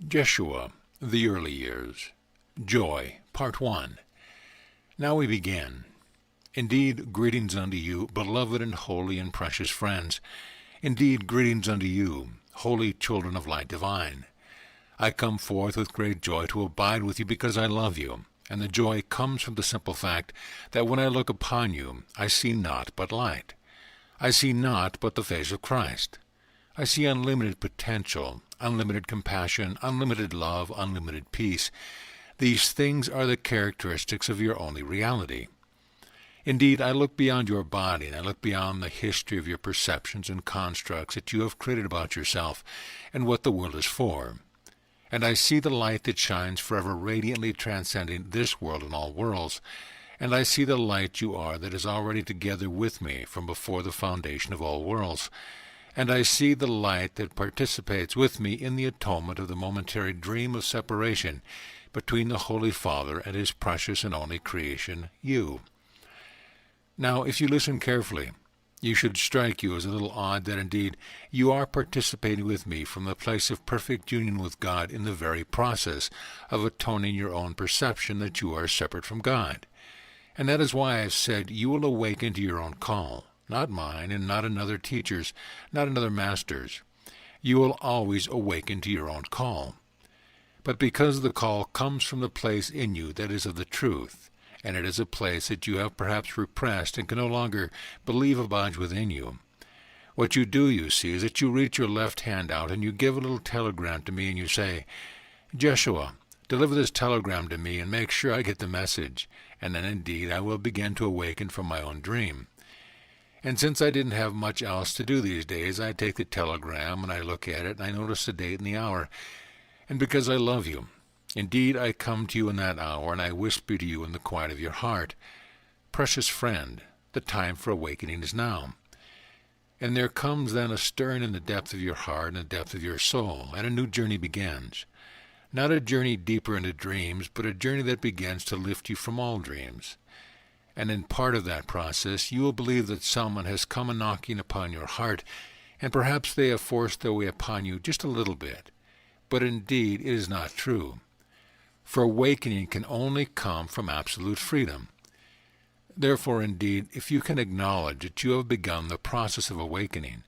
Jeshua, the Early Years. Joy, Part 1. Now we begin. Indeed, greetings unto you, beloved and holy and precious friends. Indeed, greetings unto you, holy children of light divine. I come forth with great joy to abide with you because I love you, and the joy comes from the simple fact that when I look upon you, I see naught but light. I see naught but the face of Christ. I see unlimited potential, unlimited compassion, unlimited love, unlimited peace. These things are the characteristics of your only reality. Indeed, I look beyond your body, and I look beyond the history of your perceptions and constructs that you have created about yourself and what the world is for. And I see the light that shines forever radiantly transcending this world and all worlds. And I see the light you are that is already together with me from before the foundation of all worlds. And I see the light that participates with me in the atonement of the momentary dream of separation between the Holy Father and his precious and only creation, you. Now, if you listen carefully, you should strike you as a little odd that indeed you are participating with me from the place of perfect union with God in the very process of atoning your own perception that you are separate from God. And that is why I have said you will awaken to your own call. Not mine, and not another teacher's, not another master's. You will always awaken to your own call. But because the call comes from the place in you that is of the truth, and it is a place that you have perhaps repressed and can no longer believe abides within you, what you do, you see, is that you reach your left hand out and you give a little telegram to me and you say, "Jeshua, deliver this telegram to me and make sure I get the message, and then indeed I will begin to awaken from my own dream." And since I didn't have much else to do these days, I take the telegram and I look at it and I notice the date and the hour. And because I love you, indeed I come to you in that hour and I whisper to you in the quiet of your heart, "Precious friend, the time for awakening is now." And there comes then a stirring in the depth of your heart and the depth of your soul, and a new journey begins. Not a journey deeper into dreams, but a journey that begins to lift you from all dreams. And in part of that process, you will believe that someone has come a-knocking upon your heart, and perhaps they have forced their way upon you just a little bit. But indeed, it is not true. For awakening can only come from absolute freedom. Therefore, indeed, if you can acknowledge that you have begun the process of awakening,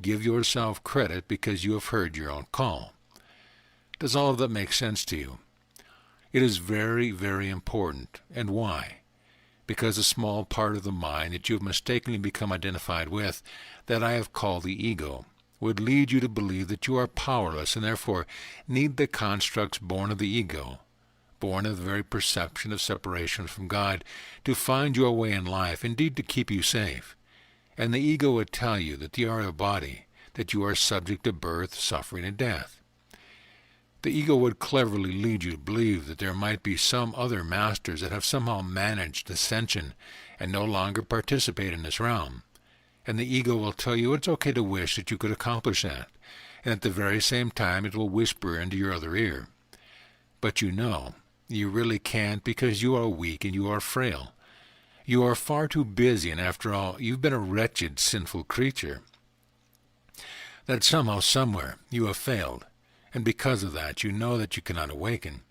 give yourself credit because you have heard your own call. Does all of that make sense to you? It is very, very important. And why? Because a small part of the mind that you have mistakenly become identified with, that I have called the ego, would lead you to believe that you are powerless and therefore need the constructs born of the ego, born of the very perception of separation from God, to find your way in life, indeed to keep you safe. And the ego would tell you that you are a body, that you are subject to birth, suffering, and death. The ego would cleverly lead you to believe that there might be some other masters that have somehow managed ascension and no longer participate in this realm. And the ego will tell you it's okay to wish that you could accomplish that, and at the very same time it will whisper into your other ear. But you know, you really can't because you are weak and you are frail. You are far too busy, and after all, you've been a wretched, sinful creature. That somehow, somewhere, you have failed. And because of that, you know that you cannot awaken.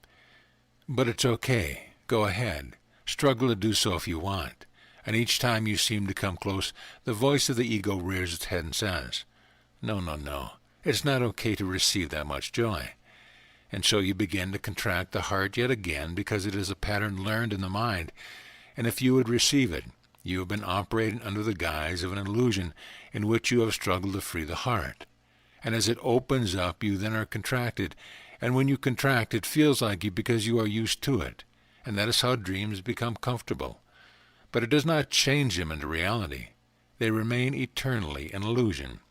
But it's okay. Go ahead. Struggle to do so if you want. And each time you seem to come close, the voice of the ego rears its head and says, "No, no, no. It's not okay to receive that much joy." And so you begin to contract the heart yet again because it is a pattern learned in the mind. And if you would receive it, you have been operating under the guise of an illusion in which you have struggled to free the heart. And as it opens up, you then are contracted. And when you contract, it feels like you because you are used to it. And that is how dreams become comfortable. But it does not change them into reality. They remain eternally an illusion.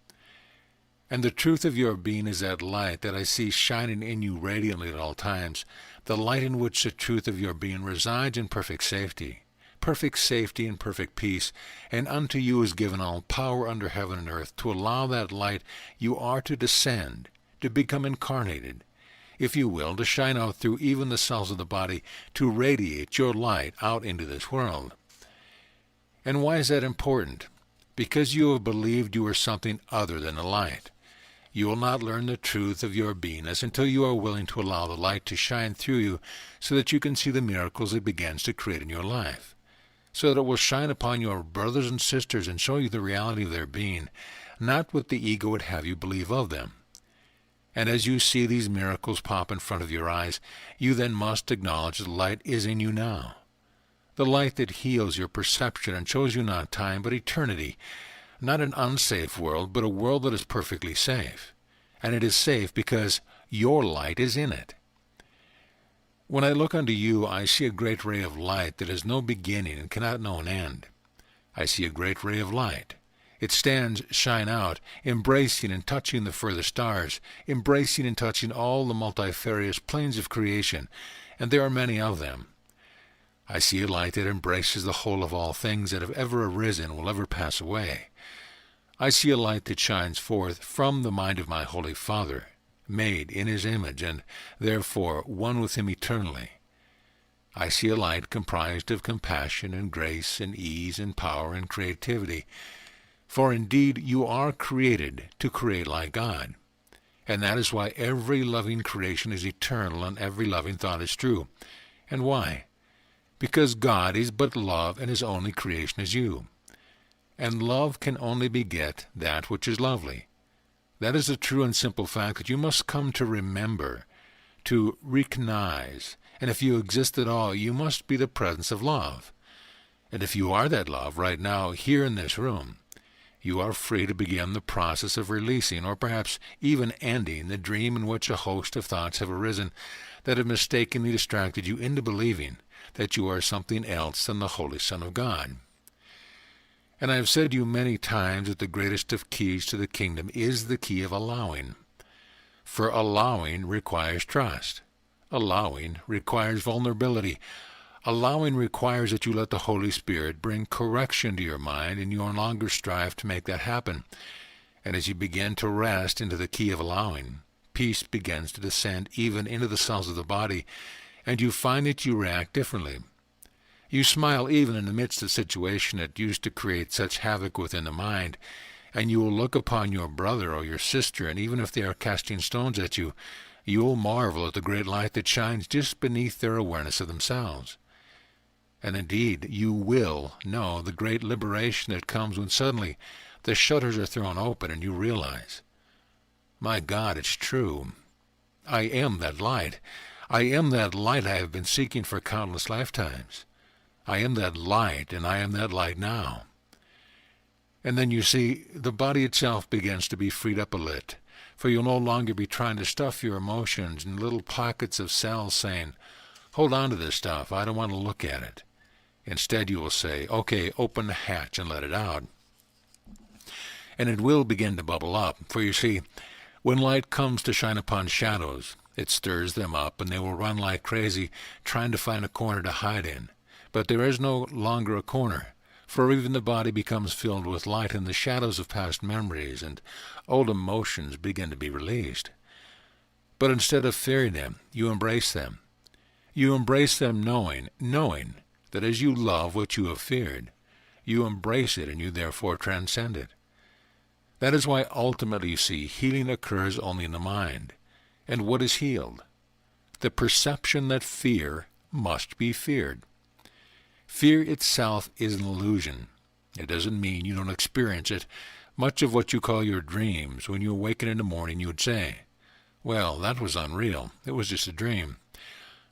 And the truth of your being is that light that I see shining in you radiantly at all times, the light in which the truth of your being resides in perfect safety and perfect peace, and unto you is given all power under heaven and earth to allow that light you are to descend, to become incarnated, if you will, to shine out through even the cells of the body, to radiate your light out into this world. And why is that important? Because you have believed you are something other than the light. You will not learn the truth of your beingness until you are willing to allow the light to shine through you so that you can see the miracles it begins to create in your life, so that it will shine upon your brothers and sisters and show you the reality of their being, not what the ego would have you believe of them. And as you see these miracles pop in front of your eyes, you then must acknowledge the light is in you now. The light that heals your perception and shows you not time but eternity, not an unsafe world, but a world that is perfectly safe. And it is safe because your light is in it. When I look unto you, I see a great ray of light that has no beginning and cannot know an end. I see a great ray of light. It stands, shine out, embracing and touching the further stars, embracing and touching all the multifarious planes of creation, and there are many of them. I see a light that embraces the whole of all things that have ever arisen will ever pass away. I see a light that shines forth from the mind of my Holy Father, made in his image, and therefore one with him eternally. I see a light comprised of compassion and grace and ease and power and creativity. For indeed you are created to create like God. And that is why every loving creation is eternal and every loving thought is true. And why? Because God is but love and his only creation is you. And love can only beget that which is lovely. That is a true and simple fact that you must come to remember, to recognize. And if you exist at all, you must be the presence of love. And if you are that love right now, here in this room, you are free to begin the process of releasing, or perhaps even ending, the dream in which a host of thoughts have arisen that have mistakenly distracted you into believing that you are something else than the Holy Son of God. And I have said to you many times that the greatest of keys to the kingdom is the key of allowing. For allowing requires trust. Allowing requires vulnerability. Allowing requires that you let the Holy Spirit bring correction to your mind, and you no longer strive to make that happen. And as you begin to rest into the key of allowing, peace begins to descend even into the cells of the body, and you find that you react differently. You smile even in the midst of a situation that used to create such havoc within the mind, and you will look upon your brother or your sister, and even if they are casting stones at you, you will marvel at the great light that shines just beneath their awareness of themselves. And indeed, you will know the great liberation that comes when suddenly the shutters are thrown open and you realize, my God, it's true. I am that light. I am that light I have been seeking for countless lifetimes. I am that light, and I am that light now. And then you see, the body itself begins to be freed up a lit, for you'll no longer be trying to stuff your emotions in little pockets of cells saying, hold on to this stuff, I don't want to look at it. Instead, you will say, okay, open the hatch and let it out. And it will begin to bubble up, for you see, when light comes to shine upon shadows, it stirs them up, and they will run like crazy, trying to find a corner to hide in. But there is no longer a corner, for even the body becomes filled with light, and the shadows of past memories and old emotions begin to be released. But instead of fearing them, you embrace them. You embrace them knowing that as you love what you have feared, you embrace it and you therefore transcend it. That is why ultimately, you see, healing occurs only in the mind. And what is healed? The perception that fear must be feared. Fear itself is an illusion. It doesn't mean you don't experience it. Much of what you call your dreams, when you awaken in the morning, you would say, well, that was unreal. It was just a dream.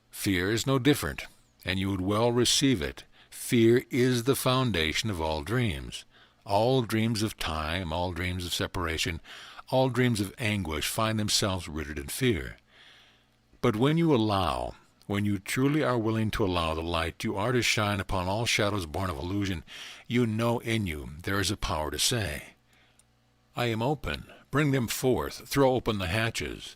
Fear is no different, and you would well receive it. Fear is the foundation of all dreams. All dreams of time, all dreams of separation, all dreams of anguish find themselves rooted in fear. But when you truly are willing to allow the light you are to shine upon all shadows born of illusion, you know in you there is a power to say, I am open, bring them forth, throw open the hatches.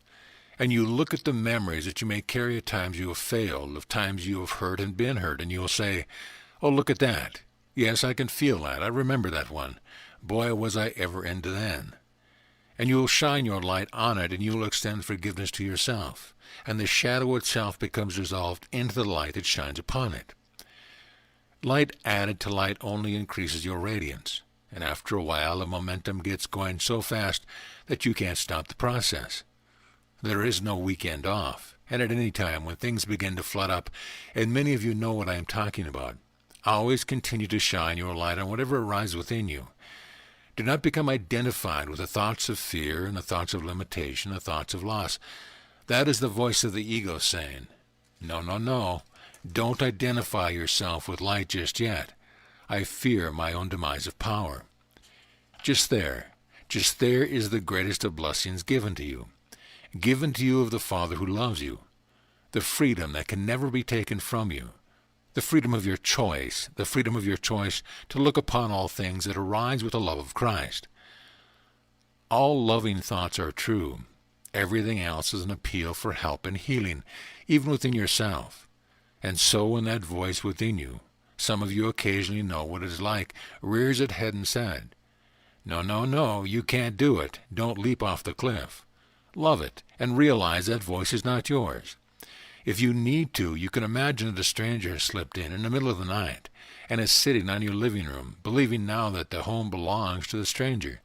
And you look at the memories that you may carry of times you have failed, of times you have hurt and been hurt, and you will say, oh, look at that. Yes, I can feel that. I remember that one. Boy, was I ever into then. And you will shine your light on it, and you will extend forgiveness to yourself. And the shadow itself becomes resolved into the light that shines upon it. Light added to light only increases your radiance. and after a while the momentum gets going so fast that you can't stop the process. There is no weekend off, and at any time when things begin to flood up, and many of you know what I am talking about, always continue to shine your light on whatever arises within you. Do not become identified with the thoughts of fear and the thoughts of limitation, the thoughts of loss. That is the voice of the ego saying, no, no, no, don't identify yourself with light just yet. I fear my own demise of power. Just there is the greatest of blessings given to you of the Father who loves you, the freedom that can never be taken from you, the freedom of your choice to look upon all things that arise with the love of Christ. All loving thoughts are true. Everything else is an appeal for help and healing, even within yourself. And so when that voice within you, some of you occasionally know what it is like, rears its head and said, no, no, no, you can't do it. Don't leap off the cliff. Love it, and realize that voice is not yours. If you need to, you can imagine that a stranger has slipped in the middle of the night and is sitting on your living room, believing now that the home belongs to the stranger.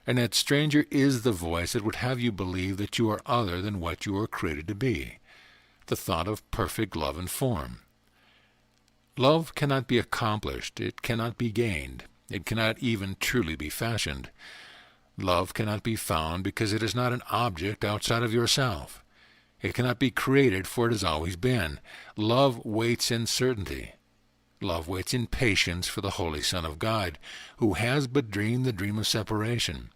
And that stranger is the voice that would have you believe that you are other than what you were created to be, the thought of perfect love and form. Love cannot be accomplished, it cannot be gained, it cannot even truly be fashioned. Love cannot be found because it is not an object outside of yourself. It cannot be created, for it has always been. Love waits in certainty. Love waits in patience for the Holy Son of God, who has but dreamed the dream of separation.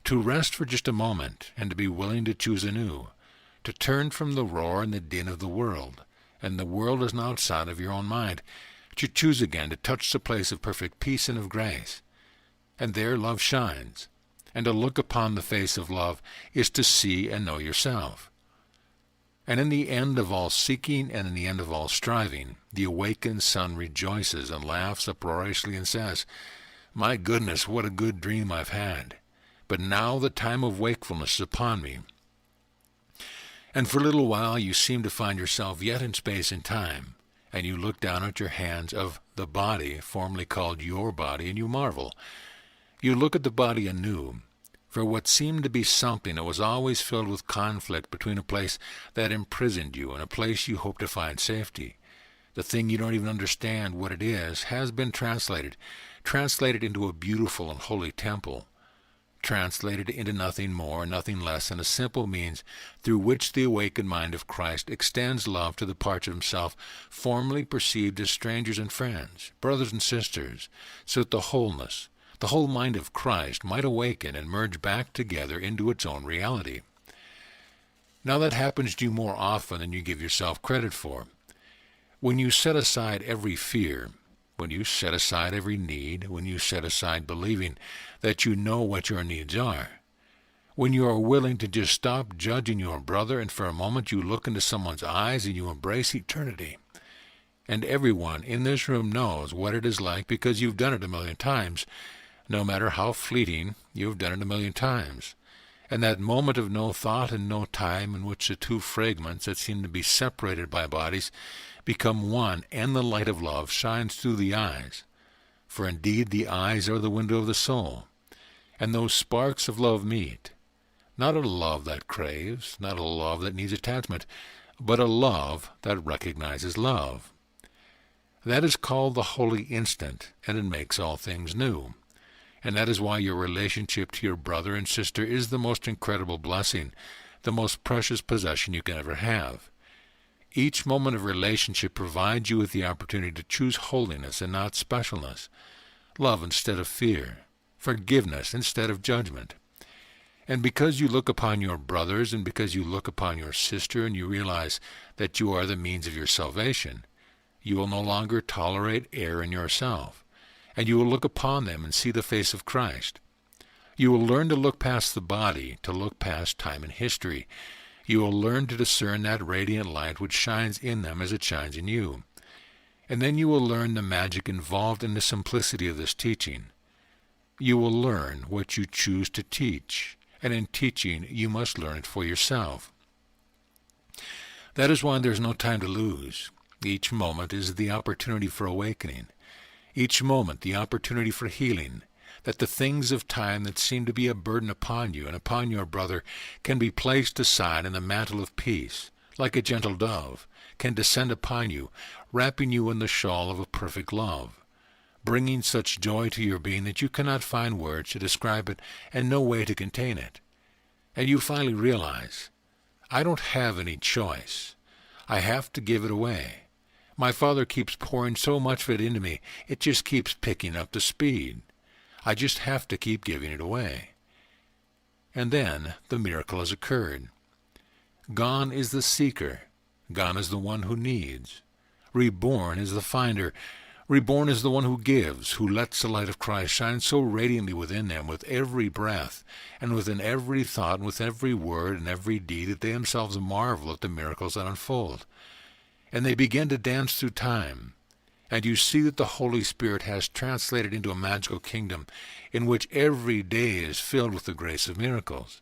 To rest for just a moment, and to be willing to choose anew, to turn from the roar and the din of the world, and the world is now outside of your own mind, to choose again to touch the place of perfect peace and of grace. And there love shines, and to look upon the face of love is to see and know yourself. And in the end of all seeking and in the end of all striving, the awakened sun rejoices and laughs uproariously and says, my goodness, what a good dream I've had. But now the time of wakefulness is upon me. And for a little while you seem to find yourself yet in space and time, and you look down at your hands of the body, formerly called your body, and you marvel. You look at the body anew, for what seemed to be something that was always filled with conflict between a place that imprisoned you and a place you hope to find safety. The thing you don't even understand what it is has been translated into a beautiful and holy temple, translated into nothing more, nothing less than a simple means through which the awakened mind of Christ extends love to the parts of himself formerly perceived as strangers and friends, brothers and sisters, so that the whole mind of Christ might awaken and merge back together into its own reality. Now that happens to you more often than you give yourself credit for. When you set aside every fear, when you set aside every need, when you set aside believing that you know what your needs are, when you are willing to just stop judging your brother and for a moment you look into someone's eyes and you embrace eternity. And everyone in this room knows what it is like because you've done it a million times. No matter how fleeting, you've done it a million times. And that moment of no thought and no time in which the two fragments that seem to be separated by bodies become one, and the light of love shines through the eyes. For indeed the eyes are the window of the soul. And those sparks of love meet. Not a love that craves, not a love that needs attachment, but a love that recognizes love. That is called the holy instant, and it makes all things new. And that is why your relationship to your brother and sister is the most incredible blessing, the most precious possession you can ever have. Each moment of relationship provides you with the opportunity to choose holiness and not specialness, love instead of fear, forgiveness instead of judgment. And because you look upon your brothers and because you look upon your sister and you realize that you are the means of your salvation, you will no longer tolerate error in yourself. And you will look upon them and see the face of Christ. You will learn to look past the body, to look past time and history. You will learn to discern that radiant light which shines in them as it shines in you. And then you will learn the magic involved in the simplicity of this teaching. You will learn what you choose to teach, and in teaching you must learn it for yourself. That is why there is no time to lose. Each moment is the opportunity for awakening. Each moment the opportunity for healing, that the things of time that seem to be a burden upon you and upon your brother can be placed aside, and the mantle of peace, like a gentle dove, can descend upon you, wrapping you in the shawl of a perfect love, bringing such joy to your being that you cannot find words to describe it and no way to contain it. And you finally realize, I don't have any choice. I have to give it away. My Father keeps pouring so much of it into me, it just keeps picking up the speed. I just have to keep giving it away. And then the miracle has occurred. Gone is the seeker. Gone is the one who needs. Reborn is the finder. Reborn is the one who gives, who lets the light of Christ shine so radiantly within them with every breath, and within every thought, and with every word and every deed, that they themselves marvel at the miracles that unfold. And they begin to dance through time, and you see that the Holy Spirit has translated into a magical kingdom in which every day is filled with the grace of miracles,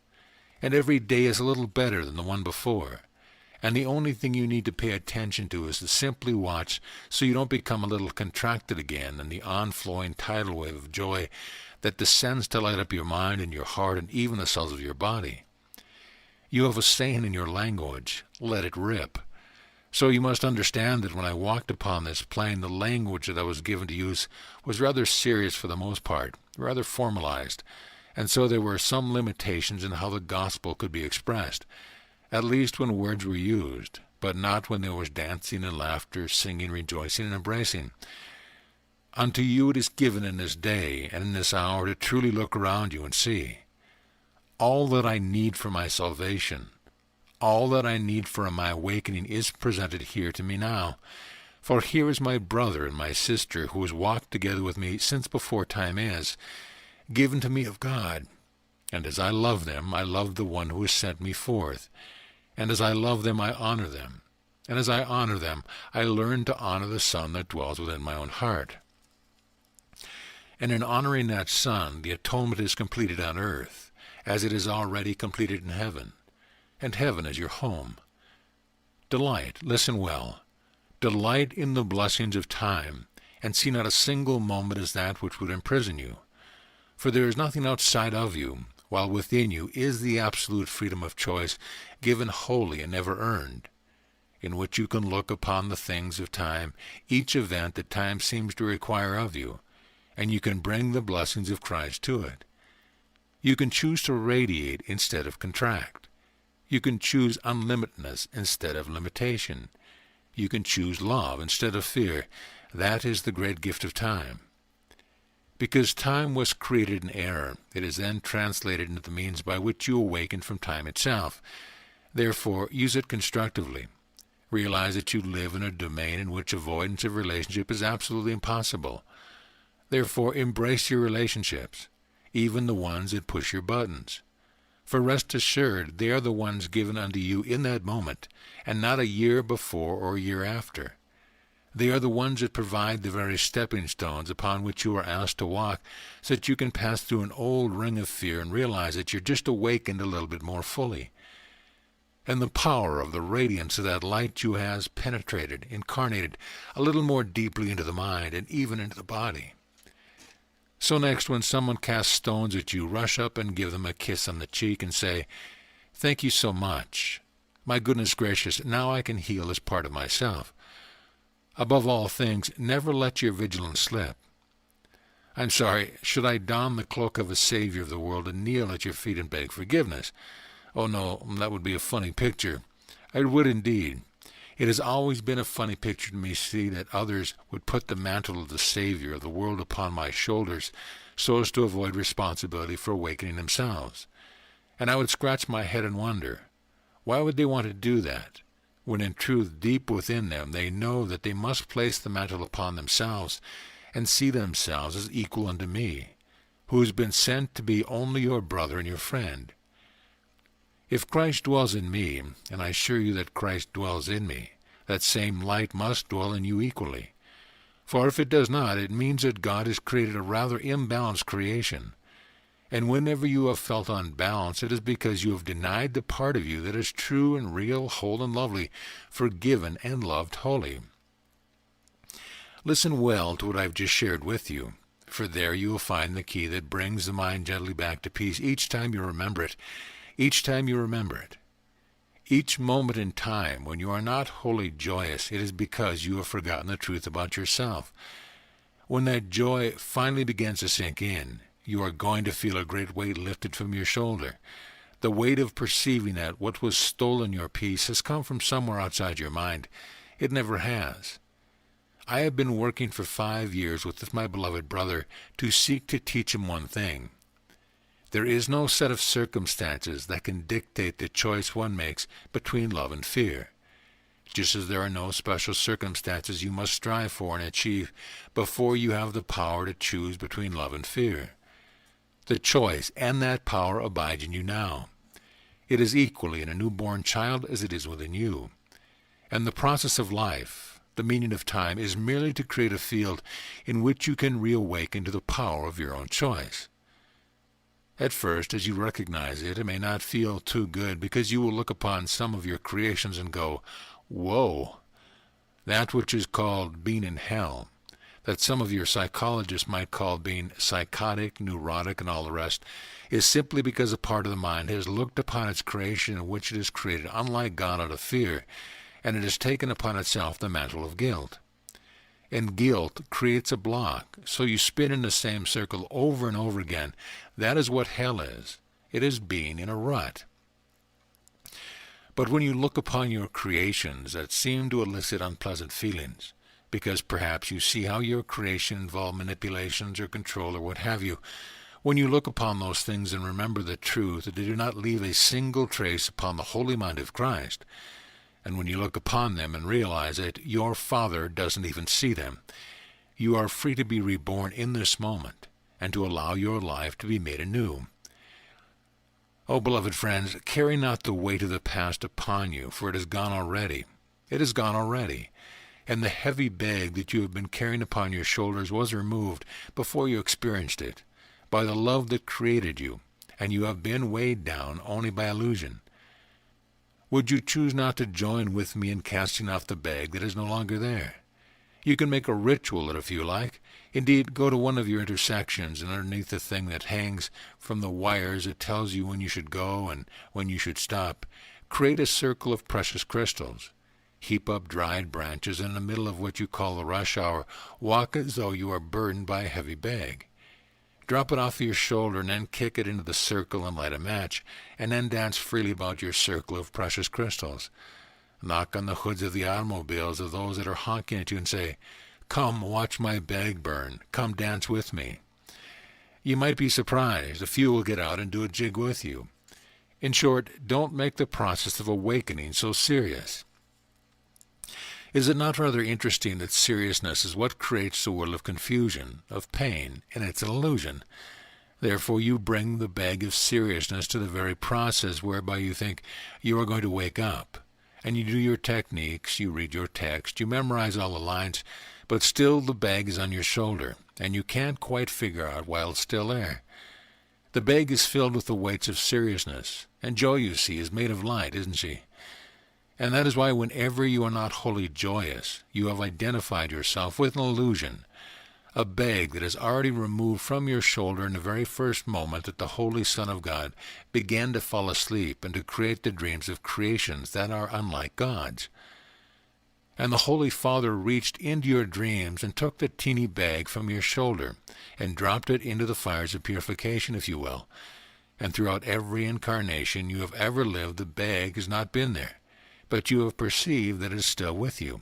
and every day is a little better than the one before. And the only thing you need to pay attention to is to simply watch so you don't become a little contracted again in the on-flowing tidal wave of joy that descends to light up your mind and your heart and even the cells of your body. You have a saying in your language, let it rip. So you must understand that when I walked upon this plane, the language that I was given to use was rather serious for the most part, rather formalized, and so there were some limitations in how the gospel could be expressed, at least when words were used, but not when there was dancing and laughter, singing, rejoicing, and embracing. Unto you it is given in this day and in this hour to truly look around you and see. All that I need for my salvation, all that I need for my awakening is presented here to me now. For here is my brother and my sister who has walked together with me since before time is, given to me of God. And as I love them, I love the one who has sent me forth. And as I love them, I honor them. And as I honor them, I learn to honor the Son that dwells within my own heart. And in honoring that Son, the atonement is completed on earth, as it is already completed in heaven. And heaven is your home. Delight, listen well, delight in the blessings of time, and see not a single moment as that which would imprison you. For there is nothing outside of you, while within you is the absolute freedom of choice, given wholly and never earned, in which you can look upon the things of time, each event that time seems to require of you, and you can bring the blessings of Christ to it. You can choose to radiate instead of contract. You can choose unlimitedness instead of limitation. You can choose love instead of fear. That is the great gift of time. Because time was created in error, it is then translated into the means by which you awaken from time itself. Therefore, use it constructively. Realize that you live in a domain in which avoidance of relationship is absolutely impossible. Therefore, embrace your relationships, even the ones that push your buttons. For rest assured, they are the ones given unto you in that moment, and not a year before or a year after. They are the ones that provide the very stepping stones upon which you are asked to walk, so that you can pass through an old ring of fear and realize that you're just awakened a little bit more fully. And the power of the radiance of that light you has penetrated, incarnated, a little more deeply into the mind and even into the body. So next, when someone casts stones at you, rush up and give them a kiss on the cheek and say, "Thank you so much. My goodness gracious, now I can heal as part of myself." Above all things, never let your vigilance slip. I'm sorry, should I don the cloak of a Savior of the world and kneel at your feet and beg forgiveness? Oh no, that would be a funny picture. It would indeed. It has always been a funny picture to me to see that others would put the mantle of the Savior of the world upon my shoulders so as to avoid responsibility for awakening themselves. And I would scratch my head and wonder, why would they want to do that, when in truth deep within them they know that they must place the mantle upon themselves and see themselves as equal unto me, who has been sent to be only your brother and your friend. If Christ dwells in me, and I assure you that Christ dwells in me, that same light must dwell in you equally. For if it does not, it means that God has created a rather imbalanced creation. And whenever you have felt unbalanced, it is because you have denied the part of you that is true and real, whole and lovely, forgiven and loved wholly. Listen well to what I have just shared with you. For there you will find the key that brings the mind gently back to peace each time you remember it. Each time you remember it. Each moment in time when you are not wholly joyous, it is because you have forgotten the truth about yourself. When that joy finally begins to sink in, you are going to feel a great weight lifted from your shoulder. The weight of perceiving that what was stolen your peace has come from somewhere outside your mind. It never has. I have been working for 5 years with my beloved brother to seek to teach him one thing. There is no set of circumstances that can dictate the choice one makes between love and fear. Just as there are no special circumstances you must strive for and achieve before you have the power to choose between love and fear. The choice and that power abide in you now. It is equally in a newborn child as it is within you. And the process of life, the meaning of time, is merely to create a field in which you can reawaken to the power of your own choice. At first, as you recognize it, it may not feel too good because you will look upon some of your creations and go, "Whoa!" That which is called being in hell, that some of your psychologists might call being psychotic, neurotic, and all the rest, is simply because a part of the mind has looked upon its creation in which it is created unlike God out of fear, and it has taken upon itself the mantle of guilt. And guilt creates a block, so you spin in the same circle over and over again. That is what hell is. It is being in a rut. But when you look upon your creations that seem to elicit unpleasant feelings, because perhaps you see how your creation involved manipulations or control or what have you, when you look upon those things and remember the truth that they do not leave a single trace upon the holy mind of Christ, and when you look upon them and realize that your Father doesn't even see them, you are free to be reborn in this moment and to allow your life to be made anew. Oh, beloved friends, carry not the weight of the past upon you, for it is gone already. It is gone already. And the heavy bag that you have been carrying upon your shoulders was removed before you experienced it, by the love that created you, and you have been weighed down only by illusion. Would you choose not to join with me in casting off the bag that is no longer there? You can make a ritual if you like. Indeed, go to one of your intersections, and underneath the thing that hangs from the wires that tells you when you should go and when you should stop, create a circle of precious crystals. Heap up dried branches, and in the middle of what you call the rush hour, walk as though you are burdened by a heavy bag. Drop it off your shoulder, and then kick it into the circle and light a match, and then dance freely about your circle of precious crystals. Knock on the hoods of the automobiles of those that are honking at you and say, "Come, watch my bag burn. Come dance with me." You might be surprised. A few will get out and do a jig with you. In short, don't make the process of awakening so serious. Is it not rather interesting that seriousness is what creates the world of confusion, of pain, and it's an illusion? Therefore you bring the bag of seriousness to the very process whereby you think you are going to wake up. And you do your techniques, you read your text, you memorize all the lines, but still the bag is on your shoulder, and you can't quite figure out why it's still there. The bag is filled with the weights of seriousness, and joy, you see, is made of light, isn't she? And that is why whenever you are not wholly joyous, you have identified yourself with an illusion, a bag that is already removed from your shoulder in the very first moment that the Holy Son of God began to fall asleep and to create the dreams of creations that are unlike God's. And the Holy Father reached into your dreams and took the teeny bag from your shoulder and dropped it into the fires of purification, if you will. And throughout every incarnation you have ever lived, the bag has not been there, but you have perceived that it is still with you.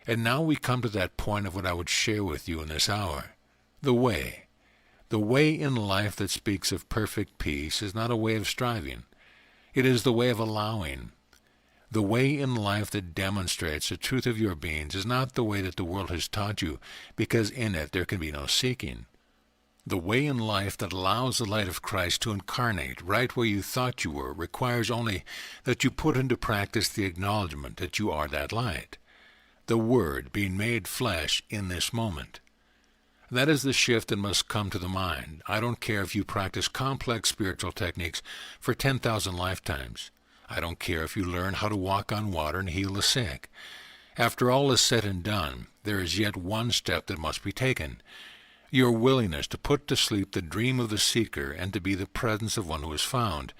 And now we come to that point of what I would share with you in this hour. The way. The way in life that speaks of perfect peace is not a way of striving. It is the way of allowing. The way in life that demonstrates the truth of your beings is not the way that the world has taught you, because in it there can be no seeking. The way in life that allows the light of Christ to incarnate right where you thought you were requires only that you put into practice the acknowledgement that you are that light, the Word being made flesh in this moment. That is the shift that must come to the mind. I don't care if you practice complex spiritual techniques for 10,000 lifetimes. I don't care if you learn how to walk on water and heal the sick. After all is said and done, there is yet one step that must be taken. your willingness to put to sleep the dream of the seeker and to be the presence of one who is found.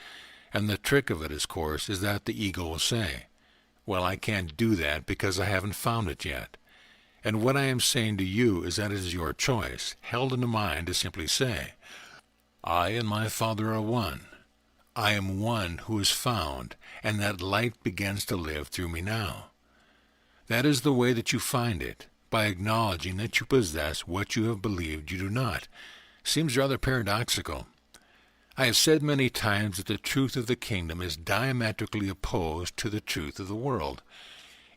And the trick of it, of course, is that the ego will say, well, I can't do that because I haven't found it yet. And what I am saying to you is that it is your choice, held in the mind, to simply say, I and my Father are one. I am one who is found, and that light begins to live through me now. That is the way that you find it, by acknowledging that you possess what you have believed you do not. Seems rather paradoxical. I have said many times that the truth of the kingdom is diametrically opposed to the truth of the world.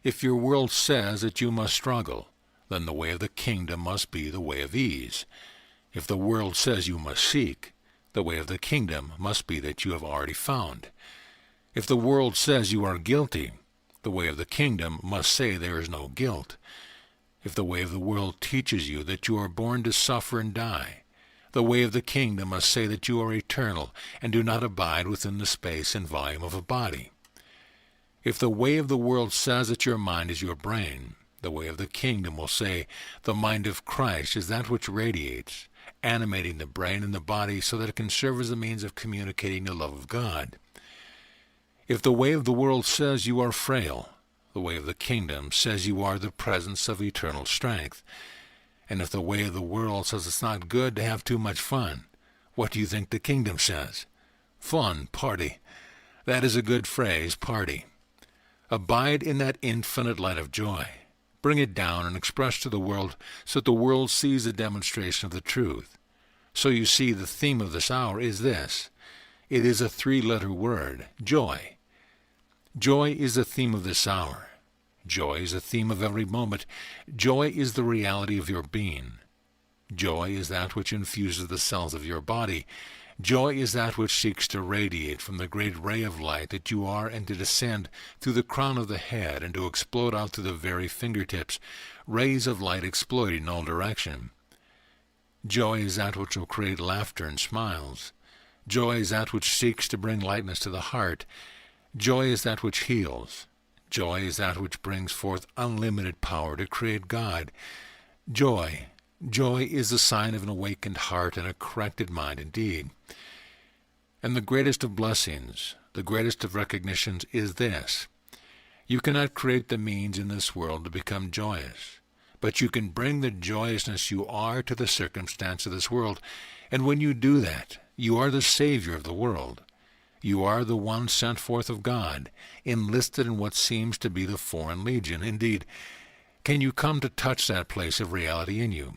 If your world says that you must struggle, then the way of the kingdom must be the way of ease. If the world says you must seek, the way of the kingdom must be that you have already found. If the world says you are guilty, the way of the kingdom must say there is no guilt. If the way of the world teaches you that you are born to suffer and die, the way of the kingdom must say that you are eternal and do not abide within the space and volume of a body. If the way of the world says that your mind is your brain, the way of the kingdom will say the mind of Christ is that which radiates, animating the brain and the body so that it can serve as a means of communicating the love of God. If the way of the world says you are frail, the way of the kingdom says you are the presence of eternal strength. And if the way of the world says it's not good to have too much fun, what do you think the kingdom says? Fun, party. That is a good phrase, party. Abide in that infinite light of joy. Bring it down and express to the world so that the world sees a demonstration of the truth. So you see, the theme of this hour is this. It is a three-letter word, joy. Joy is the theme of this hour. Joy is the theme of every moment. Joy is the reality of your being. Joy is that which infuses the cells of your body. Joy is that which seeks to radiate from the great ray of light that you are and to descend through the crown of the head and to explode out through the very fingertips, rays of light exploding in all direction. Joy is that which will create laughter and smiles. Joy is that which seeks to bring lightness to the heart. Joy is that which heals. Joy is that which brings forth unlimited power to create God. Joy is the sign of an awakened heart and a corrected mind indeed. And the greatest of blessings, the greatest of recognitions is this. You cannot create the means in this world to become joyous, but you can bring the joyousness you are to the circumstance of this world. And when you do that, you are the Savior of the world. You are the one sent forth of God, enlisted in what seems to be the foreign legion. Indeed, can you come to touch that place of reality in you?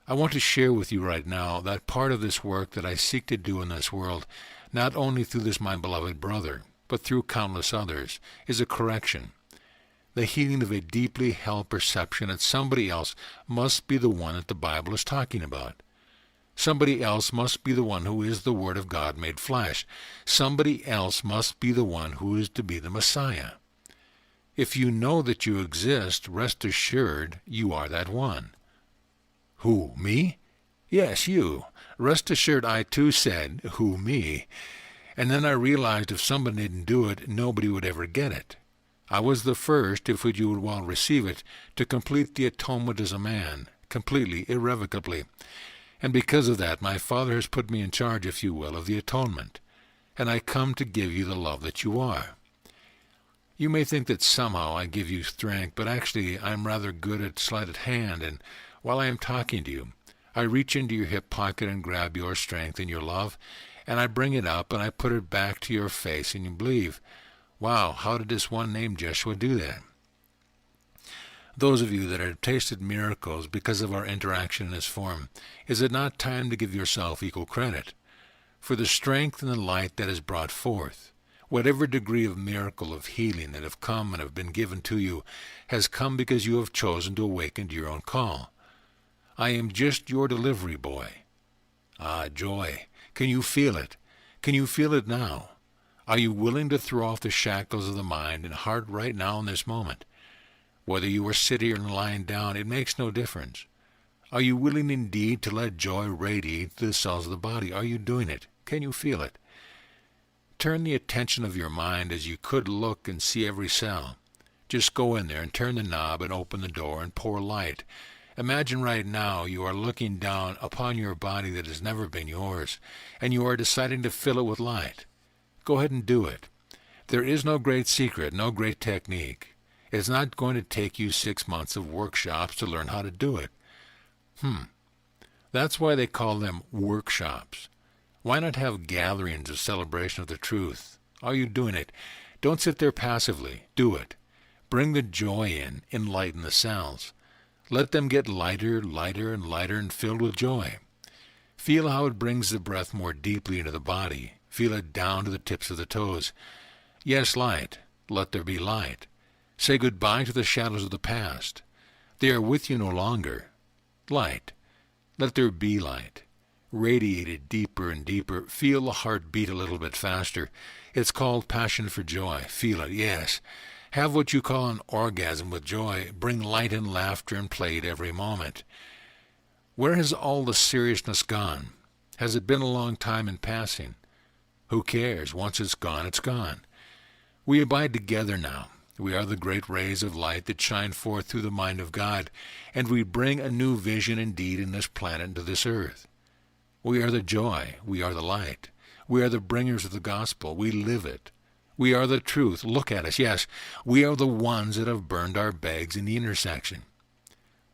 I want to share with you right now that part of this work that I seek to do in this world, not only through this my beloved brother, but through countless others, is a correction. The healing of a deeply held perception that somebody else must be the one that the Bible is talking about. Somebody else must be the one who is the Word of God made flesh. Somebody else must be the one who is to be the Messiah. If you know that you exist, rest assured you are that one. Who, me? Yes, you. Rest assured I too said, who, me? And then I realized if somebody didn't do it, nobody would ever get it. I was the first, if you would well receive it, to complete the atonement as a man, completely, irrevocably. And because of that, my Father has put me in charge, if you will, of the atonement. And I come to give you the love that you are. You may think that somehow I give you strength, but actually I am rather good at sleight of hand, and while I am talking to you, I reach into your hip pocket and grab your strength and your love, and I bring it up and I put it back to your face, and you believe, wow, how did this one named Jeshua do that? Those of you that have tasted miracles because of our interaction in this form, is it not time to give yourself equal credit for the strength and the light that is brought forth? Whatever degree of miracle, of healing that have come and have been given to you has come because you have chosen to awaken to your own call. I am just your delivery boy. Ah, joy. Can you feel it? Can you feel it now? Are you willing to throw off the shackles of the mind and heart right now in this moment? Whether you are sitting or lying down, it makes no difference. Are you willing indeed to let joy radiate through the cells of the body? Are you doing it? Can you feel it? Turn the attention of your mind as you could look and see every cell. Just go in there and turn the knob and open the door and pour light. Imagine right now you are looking down upon your body that has never been yours, and you are deciding to fill it with light. Go ahead and do it. There is no great secret, no great technique. It's not going to take you 6 months of workshops to learn how to do it. That's why they call them workshops. Why not have gatherings of celebration of the truth? Are you doing it? Don't sit there passively. Do it. Bring the joy in. Enlighten the cells. Let them get lighter, lighter, and lighter and filled with joy. Feel how it brings the breath more deeply into the body. Feel it down to the tips of the toes. Yes, light. Let there be light. Say goodbye to the shadows of the past. They are with you no longer. Light. Let there be light. Radiate it deeper and deeper. Feel the heart beat a little bit faster. It's called passion for joy. Feel it, yes. Have what you call an orgasm with joy. Bring light and laughter and play at every moment. Where has all the seriousness gone? Has it been a long time in passing? Who cares? Once it's gone, it's gone. We abide together now. We are the great rays of light that shine forth through the mind of God, and we bring a new vision indeed in this planet into this earth. We are the joy. We are the light. We are the bringers of the gospel. We live it. We are the truth. Look at us. Yes, we are the ones that have burned our bags in the intersection.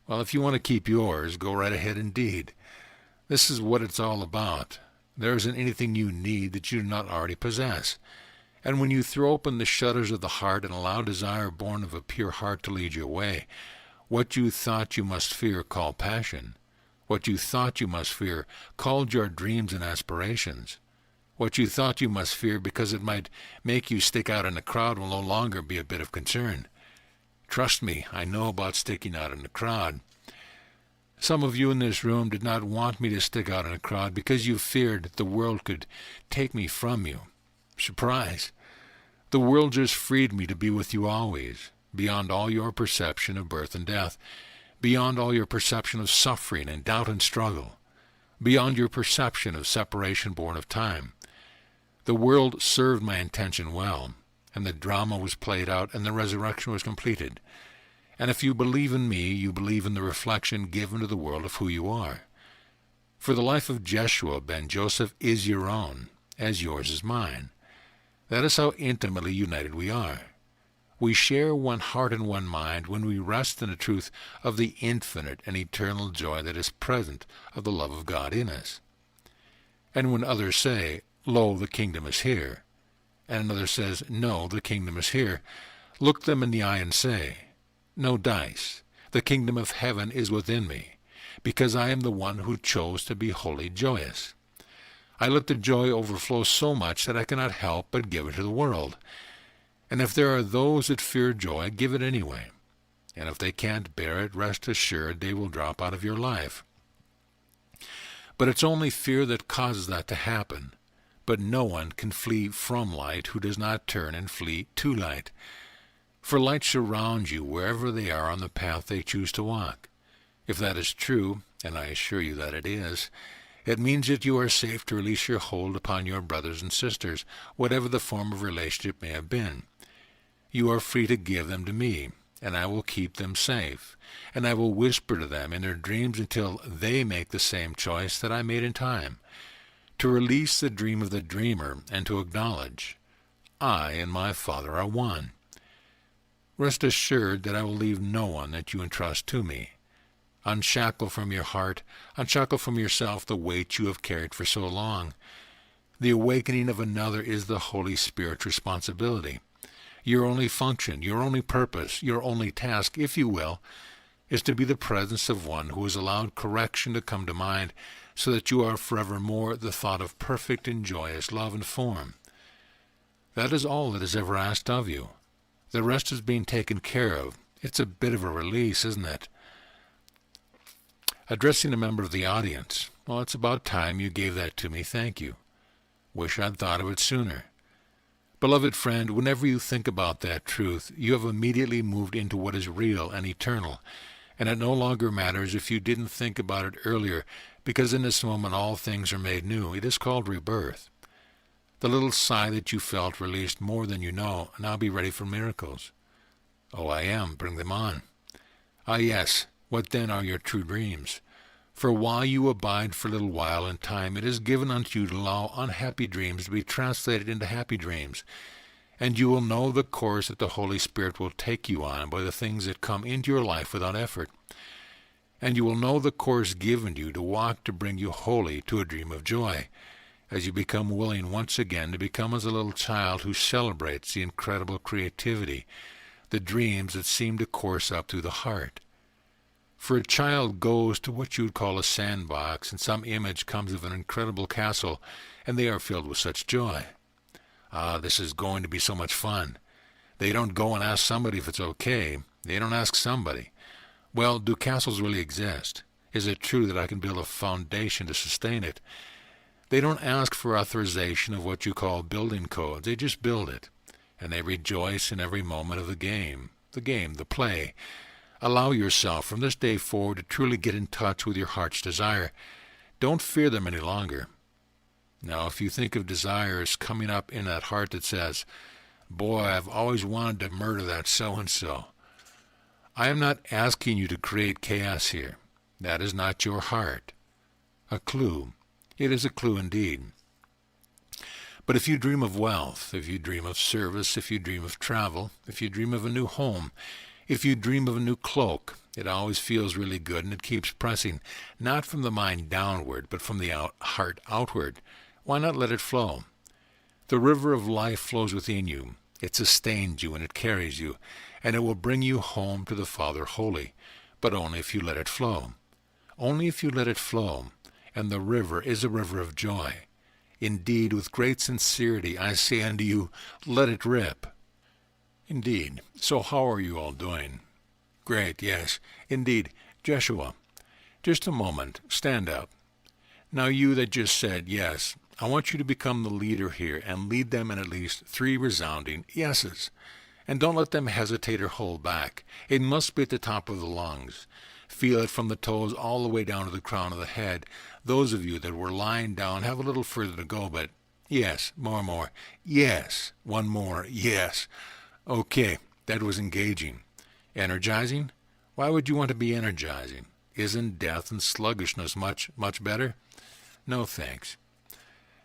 Well, if you want to keep yours, go right ahead indeed. This is what it's all about. There isn't anything you need that you do not already possess. And when you throw open the shutters of the heart and allow desire born of a pure heart to lead you away, what you thought you must fear called passion. What you thought you must fear called your dreams and aspirations. What you thought you must fear because it might make you stick out in the crowd will no longer be a bit of concern. Trust me, I know about sticking out in the crowd. Some of you in this room did not want me to stick out in a crowd because you feared that the world could take me from you. Surprise! The world just freed me to be with you always, beyond all your perception of birth and death, beyond all your perception of suffering and doubt and struggle, beyond your perception of separation born of time. The world served my intention well, and the drama was played out and the resurrection was completed. And if you believe in me, you believe in the reflection given to the world of who you are. For the life of Jeshua ben Joseph is your own, as yours is mine. That is how intimately united we are. We share one heart and one mind when we rest in the truth of the infinite and eternal joy that is present of the love of God in us. And when others say, "Lo, the kingdom is here," and another says, "No, the kingdom is here," look them in the eye and say, "No dice. The kingdom of heaven is within me, because I am the one who chose to be wholly joyous. I let the joy overflow so much that I cannot help but give it to the world. And if there are those that fear joy, give it anyway. And if they can't bear it, rest assured they will drop out of your life. But it's only fear that causes that to happen. But no one can flee from light who does not turn and flee to light. For light surrounds you wherever they are on the path they choose to walk. If that is true, and I assure you that it is, it means that you are safe to release your hold upon your brothers and sisters, whatever the form of relationship may have been. You are free to give them to me, and I will keep them safe, and I will whisper to them in their dreams until they make the same choice that I made in time, to release the dream of the dreamer and to acknowledge, I and my Father are one. Rest assured that I will leave no one that you entrust to me. Unshackle from your heart, unshackle from yourself the weight you have carried for so long. The awakening of another is the Holy Spirit's responsibility. Your only function, your only purpose, your only task, if you will, is to be the presence of one who has allowed correction to come to mind so that you are forevermore the thought of perfect and joyous love and form. That is all that is ever asked of you. The rest is being taken care of. It's a bit of a release, isn't it? Addressing a member of the audience, well, it's about time you gave that to me, thank you. Wish I'd thought of it sooner. Beloved friend, whenever you think about that truth, you have immediately moved into what is real and eternal, and it no longer matters if you didn't think about it earlier, because in this moment all things are made new. It is called rebirth. The little sigh that you felt released more than you know. Now be ready for miracles. Oh, I am. Bring them on. Ah, yes. What then are your true dreams? For while you abide for a little while in time, it is given unto you to allow unhappy dreams to be translated into happy dreams. And you will know the course that the Holy Spirit will take you on by the things that come into your life without effort. And you will know the course given you to walk to bring you wholly to a dream of joy, as you become willing once again to become as a little child who celebrates the incredible creativity, the dreams that seem to course up through the heart. For a child goes to what you would call a sandbox, and some image comes of an incredible castle, and they are filled with such joy. This is going to be so much fun. They don't go and ask somebody if it's okay. They don't ask somebody, well, do castles really exist? Is it true that I can build a foundation to sustain it? They don't ask for authorization of what you call building codes. They just build it, and they rejoice in every moment of the game, the play. Allow yourself from this day forward to truly get in touch with your heart's desire. Don't fear them any longer. Now, if you think of desires coming up in that heart that says, boy, I've always wanted to murder that so-and-so, I am not asking you to create chaos here. That is not your heart. A clue. It is a clue indeed. But if you dream of wealth, if you dream of service, if you dream of travel, if you dream of a new home, if you dream of a new cloak, it always feels really good, and it keeps pressing, not from the mind downward, but from the heart outward. Why not let it flow? The river of life flows within you. It sustains you and it carries you, and it will bring you home to the Father wholly, but only if you let it flow. Only if you let it flow, and the river is a river of joy. Indeed, with great sincerity, I say unto you, let it rip. Indeed. So how are you all doing? Great, yes. Indeed. Jeshua, just a moment. Stand up. Now you that just said yes, I want you to become the leader here and lead them in at least 3 resounding yeses. And don't let them hesitate or hold back. It must be at the top of the lungs. Feel it from the toes all the way down to the crown of the head. Those of you that were lying down have a little further to go, but yes, more. Yes, one more, yes. Okay, that was engaging. Energizing? Why would you want to be energizing? Isn't death and sluggishness much better? No thanks.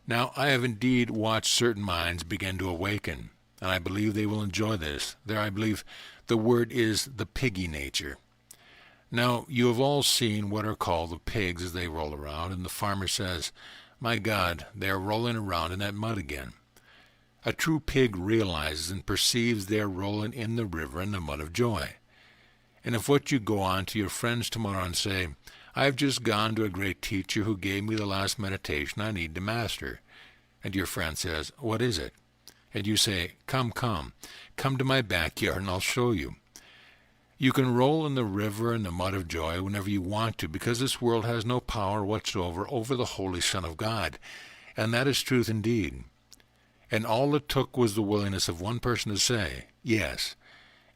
Now, I have indeed watched certain minds begin to awaken, and I believe they will enjoy this. There, I believe the word is the piggy nature. Now, you have all seen what are called the pigs as they roll around, and the farmer says, my God, they are rolling around in that mud again. A true pig realizes and perceives they are rolling in the river in the mud of joy. And if what you go on to your friends tomorrow and say, I have just gone to a great teacher who gave me the last meditation I need to master, and your friend says, what is it? And you say, come to my backyard and I'll show you. You can roll in the river and the mud of joy whenever you want to, because this world has no power whatsoever over the Holy Son of God, and that is truth indeed. And all it took was the willingness of one person to say, yes,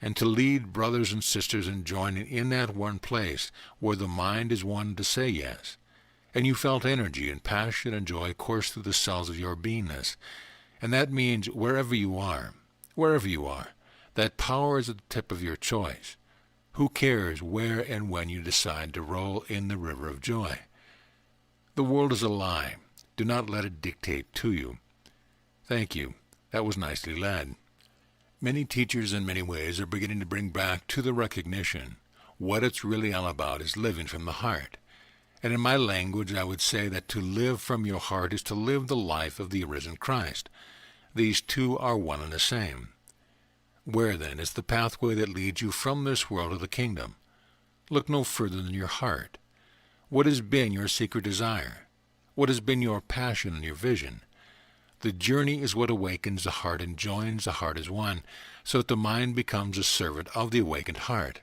and to lead brothers and sisters in joining in that one place where the mind is one to say yes. And you felt energy and passion and joy course through the cells of your beingness. And that means wherever you are, that power is at the tip of your choice. Who cares where and when you decide to roll in the river of joy? The world is a lie. Do not let it dictate to you. Thank you. That was nicely led. Many teachers in many ways are beginning to bring back to the recognition what it's really all about is living from the heart. And in my language, I would say that to live from your heart is to live the life of the arisen Christ. These two are one and the same. Where, then, is the pathway that leads you from this world to the kingdom? Look no further than your heart. What has been your secret desire? What has been your passion and your vision? The journey is what awakens the heart and joins the heart as one, so that the mind becomes a servant of the awakened heart.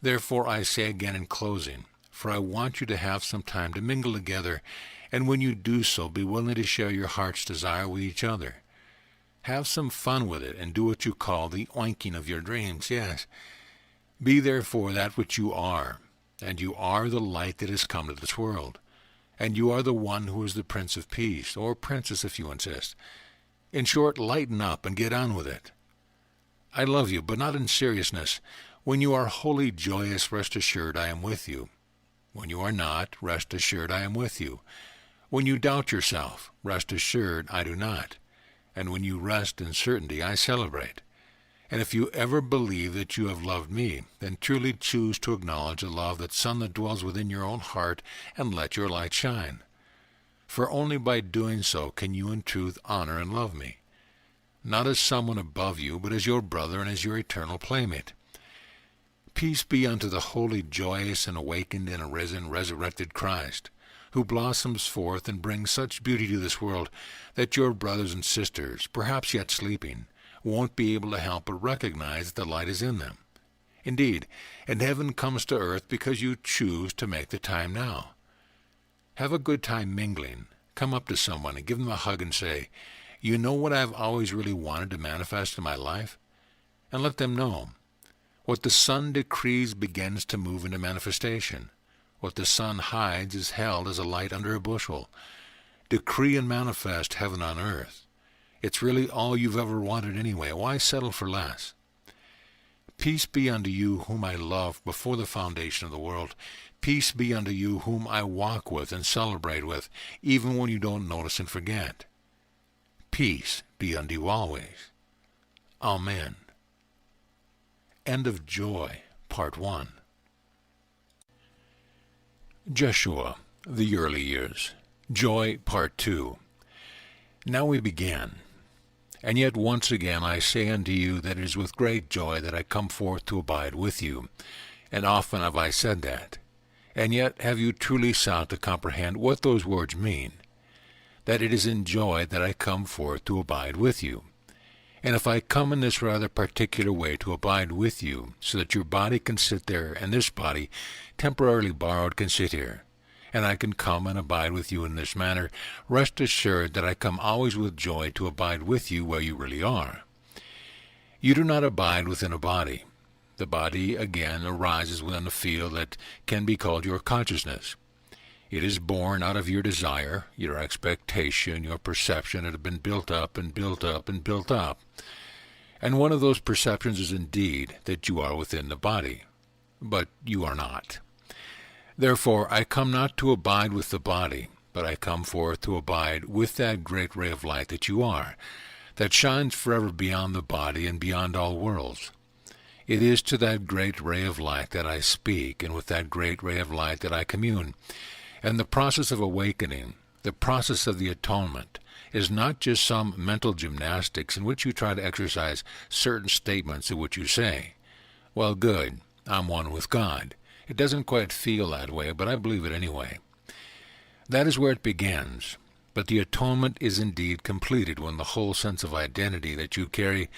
Therefore I say again in closing, for I want you to have some time to mingle together, and when you do so, be willing to share your heart's desire with each other. Have some fun with it, and do what you call the oinking of your dreams, yes. Be therefore that which you are, and you are the light that has come to this world. And you are the one who is the Prince of Peace, or Princess if you insist. In short, lighten up and get on with it. I love you, but not in seriousness. When you are wholly joyous, rest assured I am with you. When you are not, rest assured I am with you. When you doubt yourself, rest assured I do not. And when you rest in certainty, I celebrate. And if you ever believe that you have loved me, then truly choose to acknowledge the love, that sun that dwells within your own heart, and let your light shine. For only by doing so can you in truth honor and love me, not as someone above you, but as your brother and as your eternal playmate. Peace be unto the wholly joyous and awakened and arisen, resurrected Christ, who blossoms forth and brings such beauty to this world that your brothers and sisters, perhaps yet sleeping, won't be able to help but recognize that the light is in them. Indeed, and heaven comes to earth because you choose to make the time now. Have a good time mingling. Come up to someone and give them a hug and say, "You know what I've always really wanted to manifest in my life?" And let them know. What the sun decrees begins to move into manifestation. What the sun hides is held as a light under a bushel. Decree and manifest heaven on earth. It's really all you've ever wanted anyway. Why settle for less? Peace be unto you whom I loved before the foundation of the world. Peace be unto you whom I walk with and celebrate with, even when you don't notice and forget. Peace be unto you always. Amen. End of Joy, Part 1. Jeshua, the Early Years. Joy, Part 2. Now we begin. And yet once again I say unto you that it is with great joy that I come forth to abide with you. And often have I said that. And yet have you truly sought to comprehend what those words mean? That it is in joy that I come forth to abide with you. And if I come in this rather particular way to abide with you, so that your body can sit there, and this body, temporarily borrowed, can sit here, and I can come and abide with you in this manner, rest assured that I come always with joy to abide with you where you really are. You do not abide within a body. The body, again, arises within a field that can be called your consciousness. It is born out of your desire, your expectation, your perception that have been built up and built up and built up. And one of those perceptions is indeed that you are within the body, but you are not. Therefore I come not to abide with the body, but I come forth to abide with that great ray of light that you are, that shines forever beyond the body and beyond all worlds. It is to that great ray of light that I speak, and with that great ray of light that I commune. And the process of awakening, the process of the atonement, is not just some mental gymnastics in which you try to exercise certain statements of which you say, "Well, good, I'm one with God." It doesn't quite feel that way, but I believe it anyway. That is where it begins. But the atonement is indeed completed when the whole sense of identity that you carry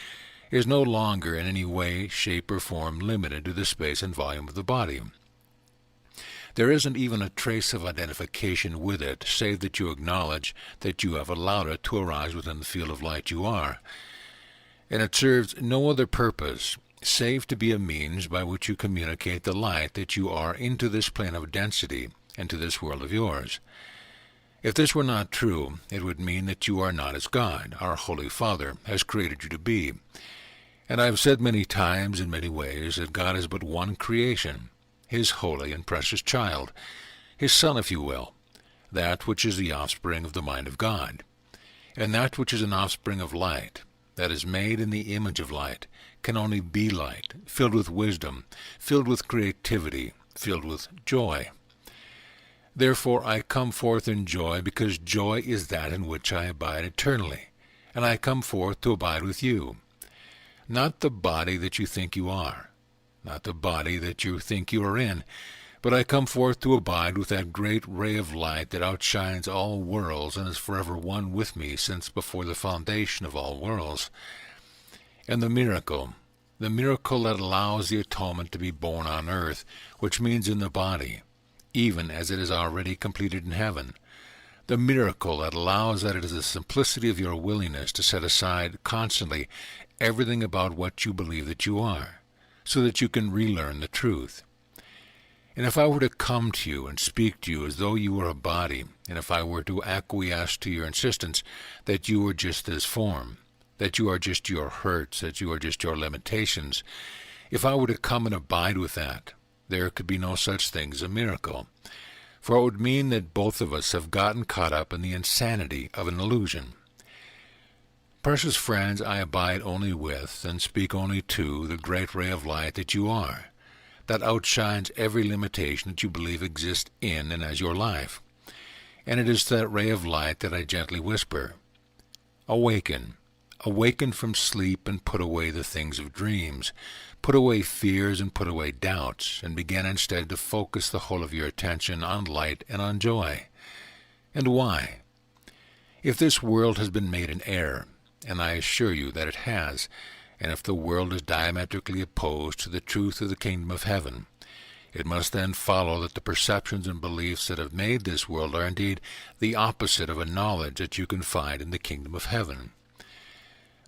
is no longer in any way, shape, or form limited to the space and volume of the body. There isn't even a trace of identification with it, save that you acknowledge that you have allowed it to arise within the field of light you are. And it serves no other purpose, save to be a means by which you communicate the light that you are into this plane of density, and to this world of yours. If this were not true, it would mean that you are not as God, our Holy Father, has created you to be. And I have said many times in many ways that God is but one creation, his holy and precious child, his son, if you will, that which is the offspring of the mind of God. And that which is an offspring of light, that is made in the image of light, can only be light, filled with wisdom, filled with creativity, filled with joy. Therefore I come forth in joy, because joy is that in which I abide eternally, and I come forth to abide with you. Not the body that you think you are, not the body that you think you are in, but I come forth to abide with that great ray of light that outshines all worlds and is forever one with me since before the foundation of all worlds. And the miracle that allows the atonement to be born on earth, which means in the body, even as it is already completed in heaven. The miracle that allows that it is the simplicity of your willingness to set aside constantly everything about what you believe that you are, so that you can relearn the truth. And if I were to come to you and speak to you as though you were a body, and if I were to acquiesce to your insistence that you were just this form, that you are just your hurts, that you are just your limitations, If I were to come and abide with that, there could be no such thing as a miracle, for it would mean that both of us have gotten caught up in the insanity of an illusion. Precious friends, I abide only with, and speak only to, the great ray of light that you are, that outshines every limitation that you believe exists in and as your life. And it is to that ray of light that I gently whisper, "Awaken, awaken from sleep and put away the things of dreams. Put away fears and put away doubts, and begin instead to focus the whole of your attention on light and on joy." And why? If this world has been made an error, and I assure you that it has, and if the world is diametrically opposed to the truth of the kingdom of heaven, it must then follow that the perceptions and beliefs that have made this world are indeed the opposite of a knowledge that you can find in the kingdom of heaven.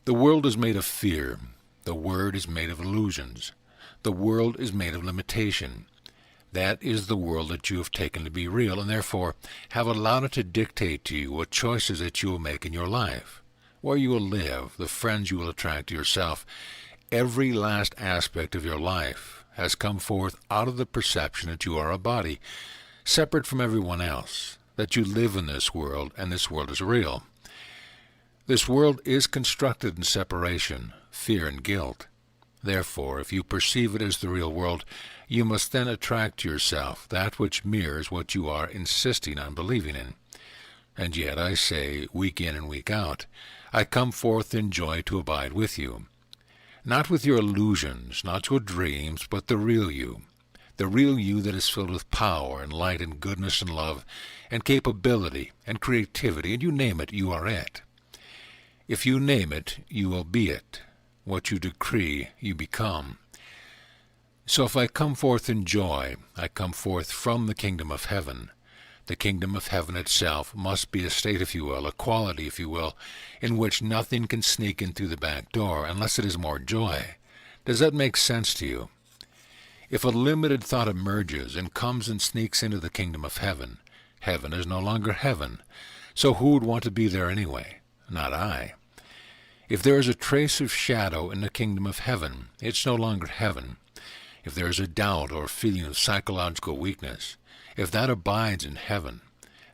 The world is made of fear. The word is made of illusions. The world is made of limitation. That is the world that you have taken to be real, and therefore have allowed it to dictate to you what choices that you will make in your life, where you will live, the friends you will attract to yourself. Every last aspect of your life has come forth out of the perception that you are a body, separate from everyone else, that you live in this world, and this world is real. This world is constructed in separation, fear, and guilt. Therefore, if you perceive it as the real world, you must then attract to yourself that which mirrors what you are insisting on believing in. And yet I say, week in and week out, I come forth in joy to abide with you. Not with your illusions, not your dreams, but the real you that is filled with power and light and goodness and love and capability and creativity, and you name it, you are it. If you name it, you will be it. What you decree, you become. So if I come forth in joy, I come forth from the kingdom of heaven. The kingdom of heaven itself must be a state, if you will, a quality, if you will, in which nothing can sneak in through the back door unless it is more joy. Does that make sense to you? If a limited thought emerges and comes and sneaks into the kingdom of heaven, heaven is no longer heaven. So who would want to be there anyway? Not I. If there is a trace of shadow in the kingdom of heaven, it's no longer heaven. If there is a doubt or feeling of psychological weakness, if that abides in heaven,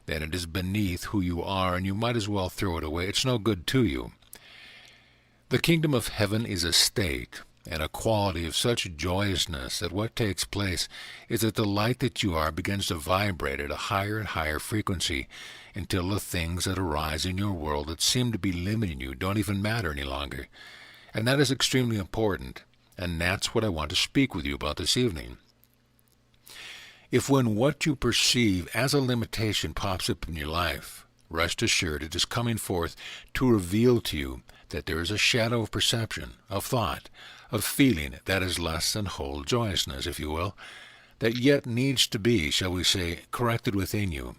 then it is beneath who you are, and you might as well throw it away. It's no good to you. The kingdom of heaven is a state and a quality of such joyousness that what takes place is that the light that you are begins to vibrate at a higher and higher frequency until the things that arise in your world that seem to be limiting you don't even matter any longer. And that is extremely important, and that's what I want to speak with you about this evening. If when what you perceive as a limitation pops up in your life, rest assured it is coming forth to reveal to you that there is a shadow of perception, of thought, of feeling that is less than whole joyousness, if you will, that yet needs to be, shall we say, corrected within you.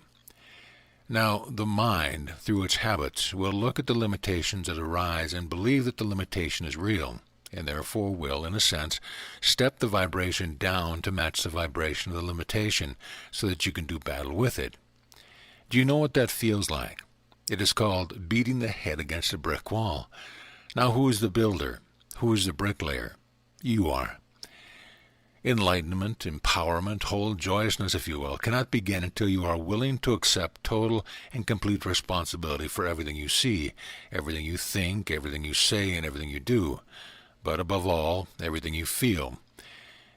Now, the mind, through its habits, will look at the limitations that arise and believe that the limitation is real, and therefore will, in a sense, step the vibration down to match the vibration of the limitation so that you can do battle with it. Do you know what that feels like? It is called beating the head against a brick wall. Now, who is the builder? Who is the bricklayer? You are. Enlightenment, empowerment, whole joyousness, if you will, cannot begin until you are willing to accept total and complete responsibility for everything you see, everything you think, everything you say, and everything you do. But above all, everything you feel.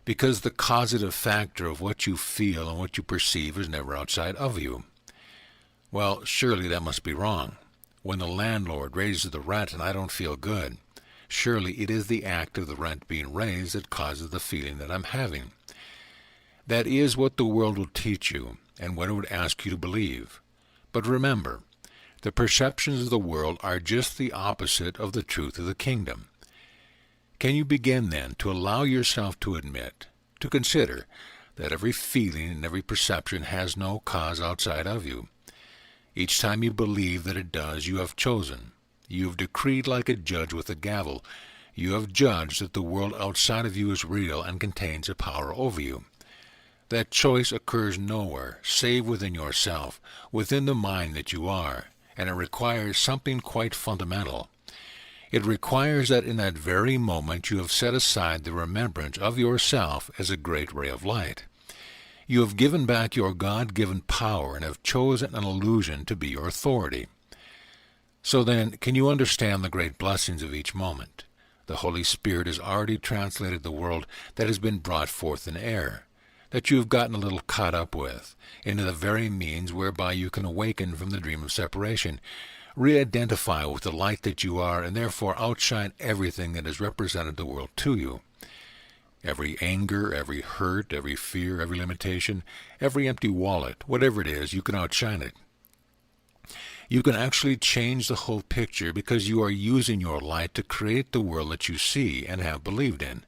Because the causative factor of what you feel and what you perceive is never outside of you. Well, surely that must be wrong. When the landlord raises the rent and I don't feel good, surely it is the act of the rent being raised that causes the feeling that I'm having. That is what the world will teach you and what it would ask you to believe. But remember, the perceptions of the world are just the opposite of the truth of the kingdom. Can you begin then to allow yourself to admit, to consider, that every feeling and every perception has no cause outside of you? Each time you believe that it does, you have chosen. You have decreed like a judge with a gavel. You have judged that the world outside of you is real and contains a power over you. That choice occurs nowhere, save within yourself, within the mind that you are, and it requires something quite fundamental. It requires that in that very moment you have set aside the remembrance of yourself as a great ray of light. You have given back your God-given power and have chosen an illusion to be your authority. So then, can you understand the great blessings of each moment? The Holy Spirit has already translated the world that has been brought forth in error, that you have gotten a little caught up with, into the very means whereby you can awaken from the dream of separation, re-identify with the light that you are, and therefore outshine everything that has represented the world to you. Every anger, every hurt, every fear, every limitation, every empty wallet, whatever it is, you can outshine it. You can actually change the whole picture because you are using your light to create the world that you see and have believed in.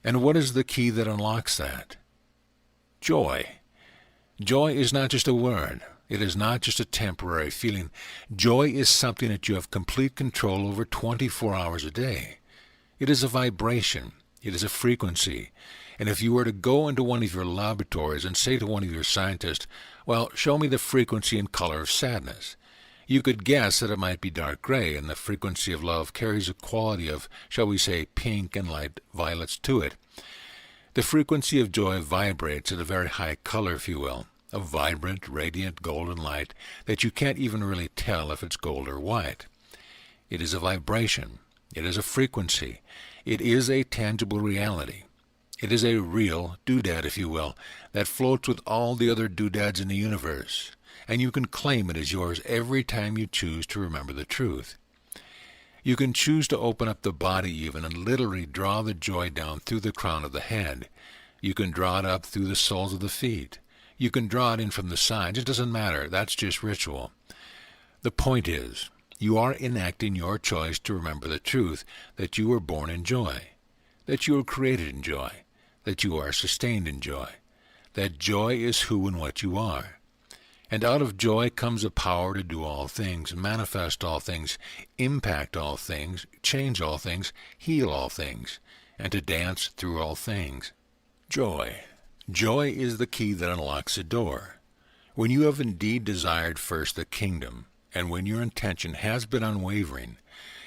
And what is the key that unlocks that? Joy. Joy is not just a word. It is not just a temporary feeling. Joy is something that you have complete control over 24 hours a day. It is a vibration. It is a frequency. And if you were to go into one of your laboratories and say to one of your scientists, well, show me the frequency and color of sadness, you could guess that it might be dark gray, and the frequency of love carries a quality of, shall we say, pink and light violets to it. The frequency of joy vibrates at a very high color, if you will, a vibrant, radiant, golden light that you can't even really tell if it's gold or white. It is a vibration. It is a frequency. It is a tangible reality. It is a real doodad, if you will, that floats with all the other doodads in the universe, and you can claim it as yours every time you choose to remember the truth. You can choose to open up the body even and literally draw the joy down through the crown of the head. You can draw it up through the soles of the feet. You can draw it in from the sides. It doesn't matter. That's just ritual. The point is, you are enacting your choice to remember the truth that you were born in joy, that you were created in joy, that you are sustained in joy, that joy is who and what you are. And out of joy comes a power to do all things, manifest all things, impact all things, change all things, heal all things, and to dance through all things. Joy. Joy is the key that unlocks a door. When you have indeed desired first the kingdom, and when your intention has been unwavering,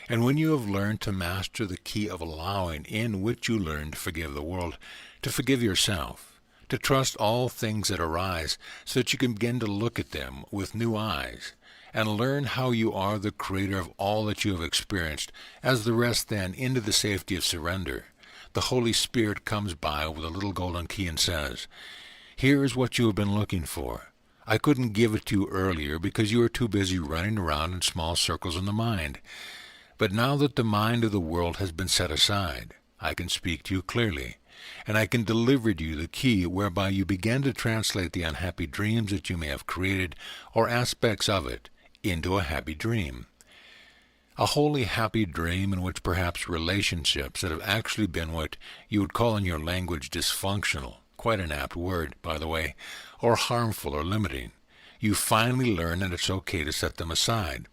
and when you have learned to master the key of allowing, in which you learn to forgive the world, to forgive yourself, to trust all things that arise so that you can begin to look at them with new eyes, and learn how you are the creator of all that you have experienced, as the rest then into the safety of surrender, the Holy Spirit comes by with a little golden key and says, here is what you have been looking for. I couldn't give it to you earlier because you were too busy running around in small circles in the mind. But now that the mind of the world has been set aside, I can speak to you clearly, and I can deliver to you the key whereby you begin to translate the unhappy dreams that you may have created, or aspects of it, into a happy dream. A wholly happy dream in which perhaps relationships that have actually been what you would call in your language dysfunctional, quite an apt word, by the way, or harmful or limiting, you finally learn that it's okay to set them aside,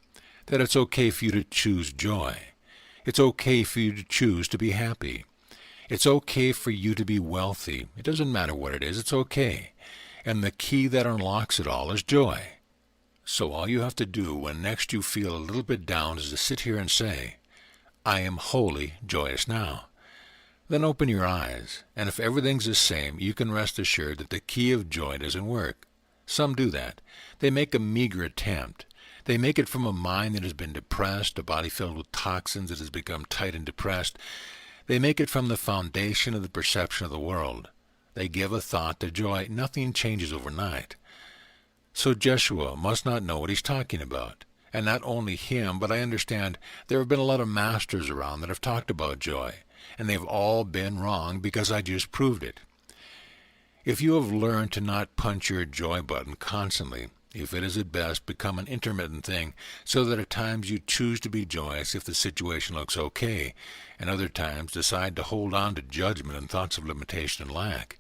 that it's okay for you to choose joy. It's okay for you to choose to be happy. It's okay for you to be wealthy. It doesn't matter what it is, it's okay. And the key that unlocks it all is joy. So all you have to do when next you feel a little bit down is to sit here and say, I am wholly joyous now. Then open your eyes, and if everything's the same, you can rest assured that the key of joy doesn't work. Some do that. They make a meager attempt. They make it from a mind that has been depressed, a body filled with toxins that has become tight and depressed. They make it from the foundation of the perception of the world. They give a thought to joy. Nothing changes overnight. So Jeshua must not know what he's talking about. And not only him, but I understand there have been a lot of masters around that have talked about joy, and they've all been wrong because I just proved it. If you have learned to not punch your joy button constantly, if it is at best become an intermittent thing, so that at times you choose to be joyous if the situation looks okay, and other times decide to hold on to judgment and thoughts of limitation and lack,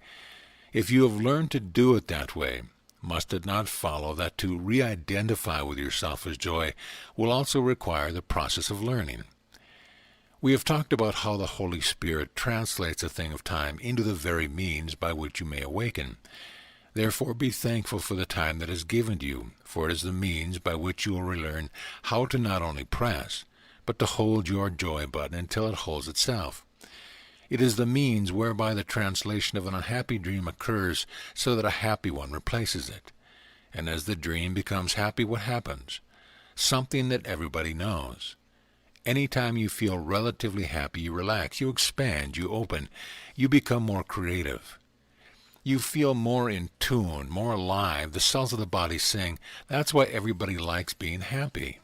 if you have learned to do it that way, must it not follow that to re-identify with yourself as joy will also require the process of learning? We have talked about how the Holy Spirit translates a thing of time into the very means by which you may awaken. Therefore be thankful for the time that is given to you, for it is the means by which you will relearn how to not only press, but to hold your joy button until it holds itself. It is the means whereby the translation of an unhappy dream occurs so that a happy one replaces it. And as the dream becomes happy, what happens? Something that everybody knows. Anytime you feel relatively happy, you relax, you expand, you open, you become more creative. You feel more in tune, more alive. The cells of the body sing. That's why everybody likes being happy.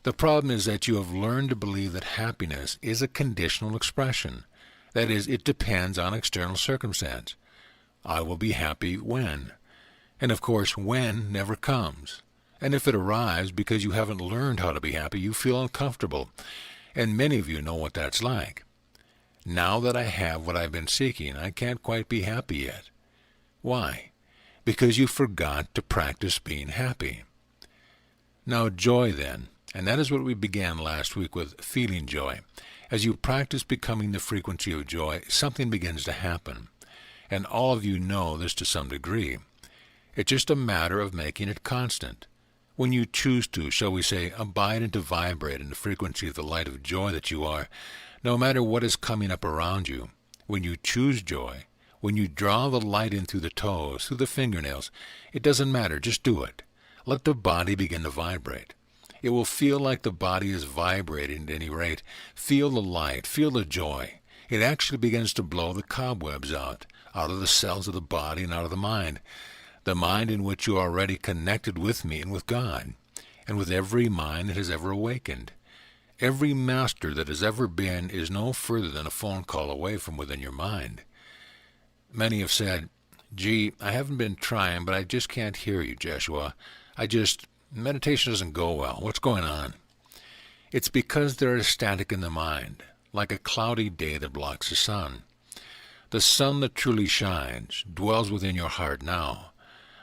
The problem is that you have learned to believe that happiness is a conditional expression. That is, it depends on external circumstance. I will be happy when. And of course, when never comes. And if it arrives because you haven't learned how to be happy, you feel uncomfortable. And many of you know what that's like. Now that I have what I've been seeking, I can't quite be happy yet. Why? Because you forgot to practice being happy. Now joy then, and that is what we began last week with feeling joy. As you practice becoming the frequency of joy, something begins to happen. And all of you know this to some degree. It's just a matter of making it constant. When you choose to, shall we say, abide and to vibrate in the frequency of the light of joy that you are, no matter what is coming up around you, when you choose joy, when you draw the light in through the toes, through the fingernails, it doesn't matter, just do it. Let the body begin to vibrate. It will feel like the body is vibrating at any rate. Feel the light, feel the joy. It actually begins to blow the cobwebs out of the cells of the body and out of the mind in which you are already connected with me and with God, and with every mind that has ever awakened. Every master that has ever been is no further than a phone call away from within your mind. Many have said, gee, I haven't been trying, but I just can't hear you, Jeshua. Meditation doesn't go well. What's going on? It's because there is static in the mind, like a cloudy day that blocks the sun. The sun that truly shines dwells within your heart now.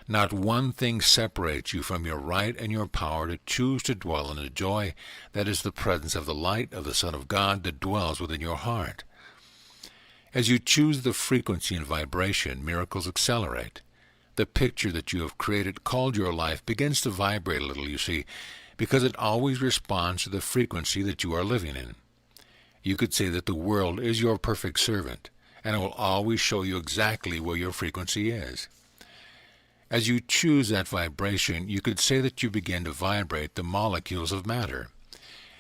Not one thing separates you from your right and your power to choose to dwell in the joy that is the presence of the light of the Son of God that dwells within your heart. As you choose the frequency and vibration, miracles accelerate. The picture that you have created, called your life, begins to vibrate a little, you see, because it always responds to the frequency that you are living in. You could say that the world is your perfect servant, and it will always show you exactly where your frequency is. As you choose that vibration, you could say that you begin to vibrate the molecules of matter.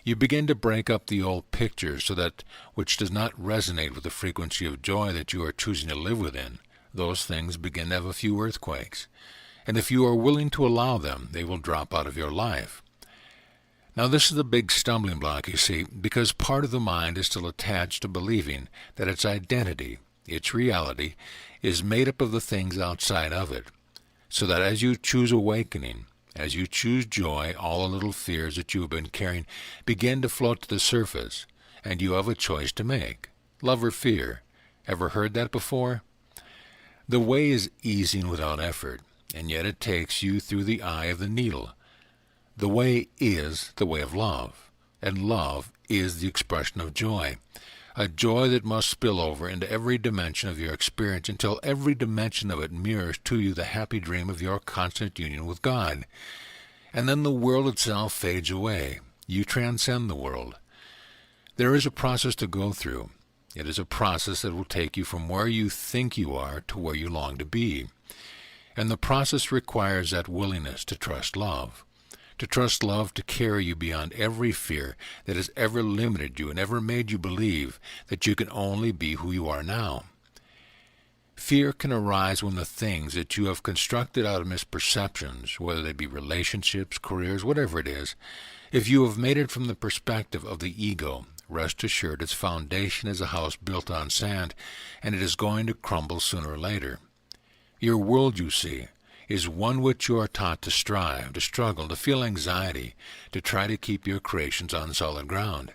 You begin to break up the old pictures so that which does not resonate with the frequency of joy that you are choosing to live within, those things begin to have a few earthquakes. And if you are willing to allow them, they will drop out of your life. Now this is the big stumbling block, you see, because part of the mind is still attached to believing that its identity, its reality, is made up of the things outside of it. So that as you choose awakening, as you choose joy, all the little fears that you have been carrying begin to float to the surface, and you have a choice to make. Love or fear. Ever heard that before? The way is easing without effort, and yet it takes you through the eye of the needle. The way is the way of love, and love is the expression of joy. A joy that must spill over into every dimension of your experience until every dimension of it mirrors to you the happy dream of your constant union with God. And then the world itself fades away. You transcend the world. There is a process to go through. It is a process that will take you from where you think you are to where you long to be. And the process requires that willingness to trust love. To trust love to carry you beyond every fear that has ever limited you and ever made you believe that you can only be who you are now. Fear can arise when the things that you have constructed out of misperceptions, whether they be relationships, careers, whatever it is, if you have made it from the perspective of the ego, rest assured its foundation is a house built on sand, and it is going to crumble sooner or later. Your world, you see, is one which you are taught to strive, to struggle, to feel anxiety, to try to keep your creations on solid ground.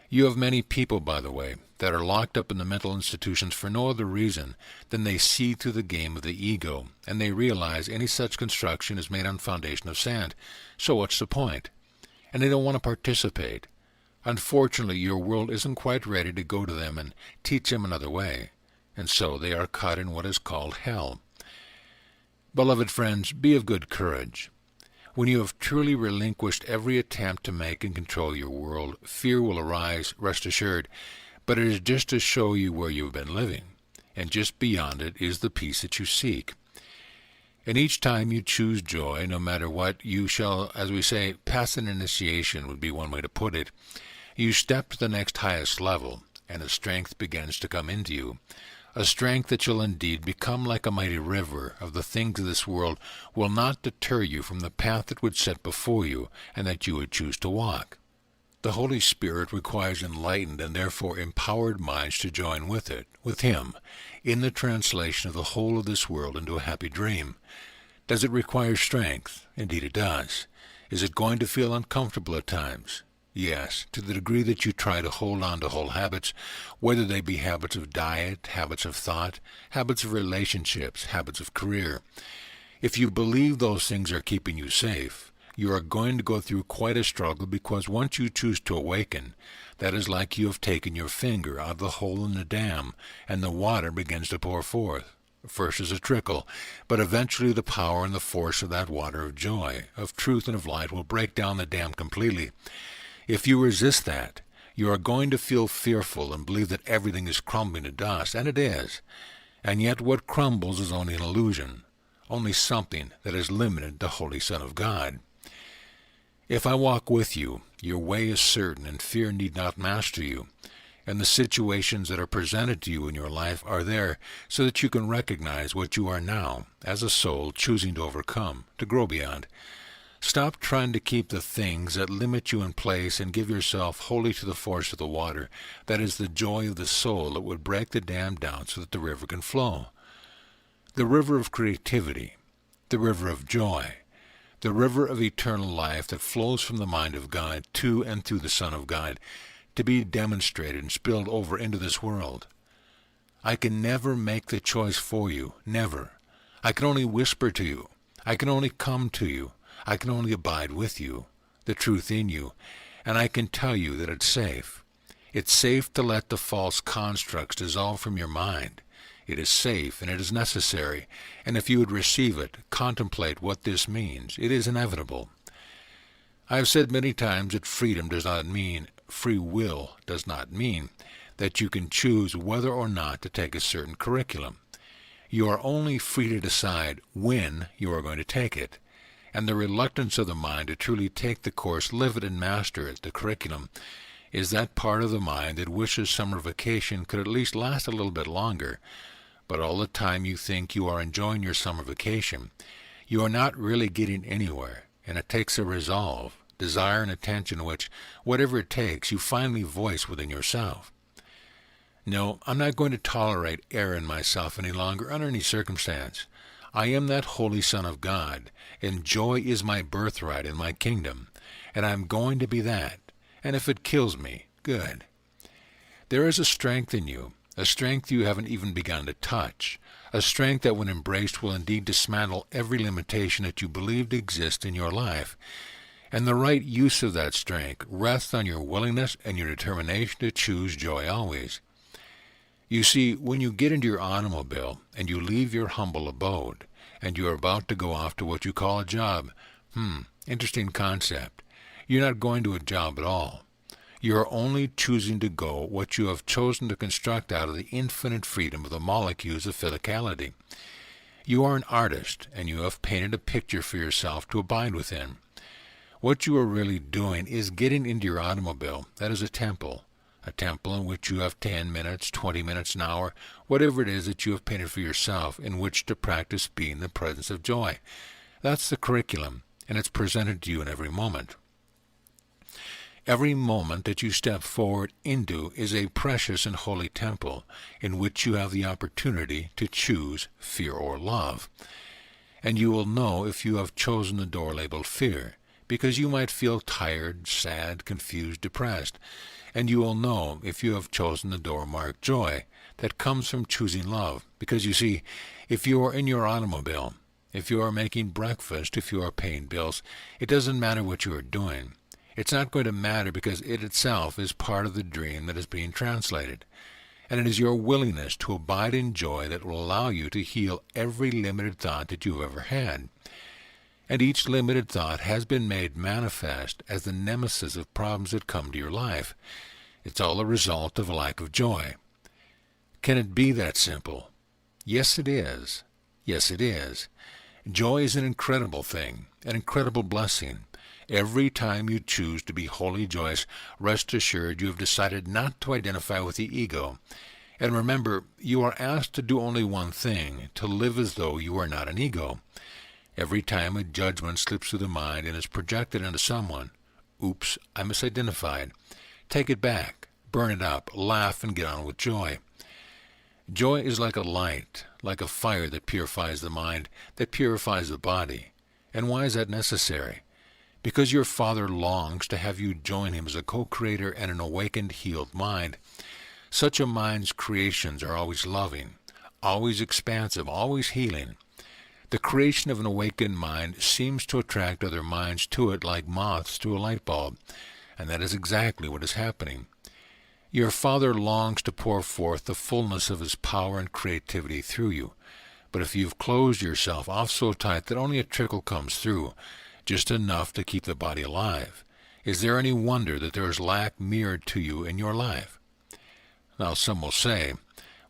You have many people, by the way, that are locked up in the mental institutions for no other reason than they see through the game of the ego, and they realize any such construction is made on foundation of sand. So what's the point? And they don't want to participate. Unfortunately, your world isn't quite ready to go to them and teach them another way, and so they are caught in what is called hell. Beloved friends, be of good courage. When you have truly relinquished every attempt to make and control your world, fear will arise, rest assured, but it is just to show you where you have been living, and just beyond it is the peace that you seek. And each time you choose joy, no matter what, you shall, as we say, pass an initiation would be one way to put it. You step to the next highest level, and a strength begins to come into you. A strength that shall indeed become like a mighty river of the things of this world, will not deter you from the path that would set before you, and that you would choose to walk. The Holy Spirit requires enlightened and therefore empowered minds to join with it, with Him, in the translation of the whole of this world into a happy dream. Does it require strength? Indeed it does. Is it going to feel uncomfortable at times? Yes, to the degree that you try to hold on to whole habits, whether they be habits of diet, habits of thought, habits of relationships, habits of career. If you believe those things are keeping you safe, you are going to go through quite a struggle, because once you choose to awaken, that is like you have taken your finger out of the hole in the dam, and the water begins to pour forth. First as a trickle, but eventually the power and the force of that water of joy, of truth and of light will break down the dam completely. If you resist that, you are going to feel fearful and believe that everything is crumbling to dust, and it is. And yet what crumbles is only an illusion, only something that is limited to Holy Son of God. If I walk with you, your way is certain, and fear need not master you. And the situations that are presented to you in your life are there so that you can recognize what you are now, as a soul choosing to overcome, to grow beyond. Stop trying to keep the things that limit you in place and give yourself wholly to the force of the water, that is the joy of the soul that would break the dam down so that the river can flow. The river of creativity, the river of joy, the river of eternal life that flows from the mind of God to and through the Son of God, to be demonstrated and spilled over into this world. I can never make the choice for you, never. I can only whisper to you. I can only come to you. I can only abide with you, the truth in you, and I can tell you that it's safe. It's safe to let the false constructs dissolve from your mind. It is safe, and it is necessary, and if you would receive it, contemplate what this means. It is inevitable. I have said many times that free will does not mean that you can choose whether or not to take a certain curriculum. You are only free to decide when you are going to take it. And the reluctance of the mind to truly take the course, live it and master it, the curriculum, is that part of the mind that wishes summer vacation could at least last a little bit longer. But all the time you think you are enjoying your summer vacation, you are not really getting anywhere, and it takes a resolve, desire, and attention which, whatever it takes, you finally voice within yourself. No, I'm not going to tolerate error in myself any longer under any circumstance. I am that Holy Son of God, and joy is my birthright in my kingdom, and I am going to be that, and if it kills me, good. There is a strength in you, a strength you haven't even begun to touch, a strength that when embraced will indeed dismantle every limitation that you believed exists in your life, and the right use of that strength rests on your willingness and your determination to choose joy always. You see, when you get into your automobile and you leave your humble abode, and you are about to go off to what you call a job, interesting concept. You're not going to a job at all. You are only choosing to go what you have chosen to construct out of the infinite freedom of the molecules of physicality. You are an artist, and you have painted a picture for yourself to abide within. What you are really doing is getting into your automobile, that is a temple in which you have 10 minutes, 20 minutes, an hour, whatever it is that you have painted for yourself in which to practice being the presence of joy. That's the curriculum, and it's presented to you in every moment. Every moment that you step forward into is a precious and holy temple in which you have the opportunity to choose fear or love. And you will know if you have chosen the door labeled fear, because you might feel tired, sad, confused, depressed. And you will know if you have chosen the door marked joy that comes from choosing love. Because you see, if you are in your automobile, if you are making breakfast, if you are paying bills, it doesn't matter what you are doing. It's not going to matter because it itself is part of the dream that is being translated. And it is your willingness to abide in joy that will allow you to heal every limited thought that you have ever had. And each limited thought has been made manifest as the nemesis of problems that come to your life. It's all a result of a lack of joy. Can it be that simple? Yes, it is. Yes, it is. Joy is an incredible thing, an incredible blessing. Every time you choose to be wholly joyous, rest assured you have decided not to identify with the ego. And remember, you are asked to do only one thing, to live as though you are not an ego. Every time a judgment slips through the mind and is projected into someone, oops, I misidentified. Take it back, burn it up, laugh, and get on with joy. Joy is like a light, like a fire that purifies the mind, that purifies the body. And why is that necessary? Because your Father longs to have you join him as a co-creator and an awakened, healed mind. Such a mind's creations are always loving, always expansive, always healing. The creation of an awakened mind seems to attract other minds to it like moths to a light bulb, and that is exactly what is happening. Your Father longs to pour forth the fullness of his power and creativity through you, but if you've closed yourself off so tight that only a trickle comes through, just enough to keep the body alive, is there any wonder that there is lack mirrored to you in your life? Now some will say,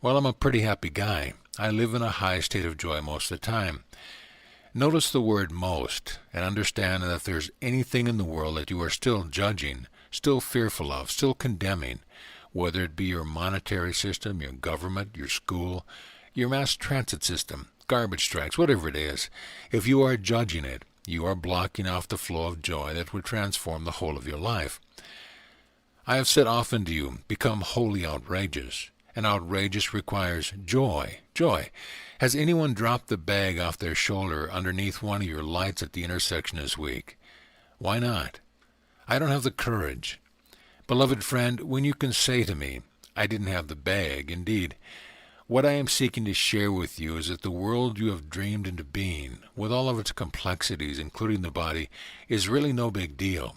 well, I'm a pretty happy guy. I live in a high state of joy most of the time. Notice the word most, and understand that if there's anything in the world that you are still judging, still fearful of, still condemning, whether it be your monetary system, your government, your school, your mass transit system, garbage strikes, whatever it is, if you are judging it, you are blocking off the flow of joy that would transform the whole of your life. I have said often to you, become wholly outrageous. And outrageous requires joy. Joy. Has anyone dropped the bag off their shoulder underneath one of your lights at the intersection this week? Why not? I don't have the courage. Beloved friend, when you can say to me, I didn't have the bag, indeed, what I am seeking to share with you is that the world you have dreamed into being, with all of its complexities, including the body, is really no big deal.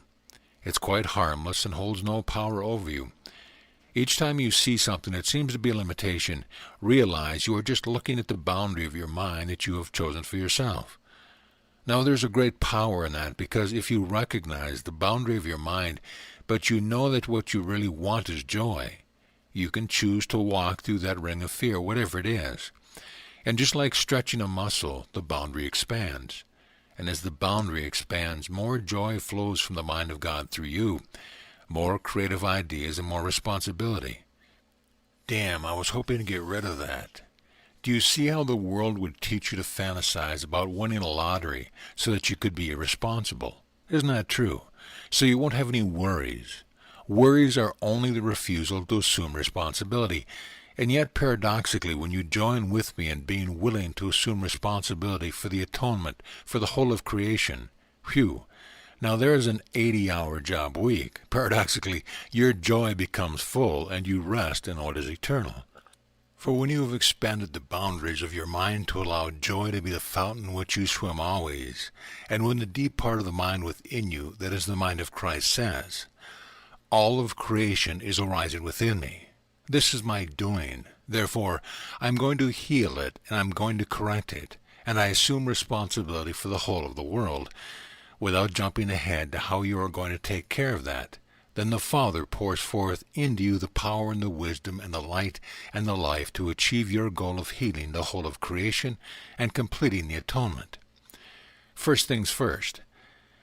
It's quite harmless and holds no power over you. Each time you see something that seems to be a limitation, realize you are just looking at the boundary of your mind that you have chosen for yourself. Now there's a great power in that, because if you recognize the boundary of your mind, but you know that what you really want is joy, you can choose to walk through that ring of fear, whatever it is. And just like stretching a muscle, the boundary expands. And as the boundary expands, more joy flows from the mind of God through you, more creative ideas and more responsibility. Damn, I was hoping to get rid of that. Do you see how the world would teach you to fantasize about winning a lottery so that you could be irresponsible? Isn't that true? So you won't have any worries. Worries are only the refusal to assume responsibility. And yet, paradoxically, when you join with me in being willing to assume responsibility for the atonement, for the whole of creation, phew, now there is an 80-hour job week. Paradoxically, your joy becomes full and you rest in what is eternal. For when you have expanded the boundaries of your mind to allow joy to be the fountain in which you swim always, and when the deep part of the mind within you, that is the mind of Christ, says, all of creation is arising within me. This is my doing. Therefore, I'm going to heal it and I'm going to correct it, and I assume responsibility for the whole of the world, without jumping ahead to how you are going to take care of that. Then the Father pours forth into you the power and the wisdom and the light and the life to achieve your goal of healing the whole of creation and completing the atonement. First things first,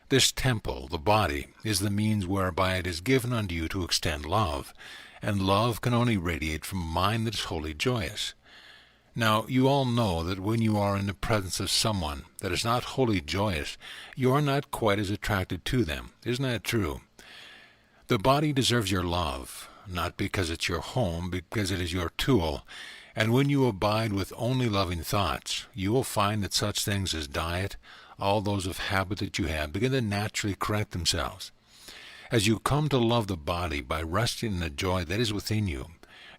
this temple, the body, is the means whereby it is given unto you to extend love, and love can only radiate from a mind that is wholly joyous. Now, you all know that when you are in the presence of someone that is not wholly joyous, you are not quite as attracted to them. Isn't that true? The body deserves your love, not because it's your home, because it is your tool. And when you abide with only loving thoughts, you will find that such things as diet, all those of habit that you have, begin to naturally correct themselves. As you come to love the body by resting in the joy that is within you,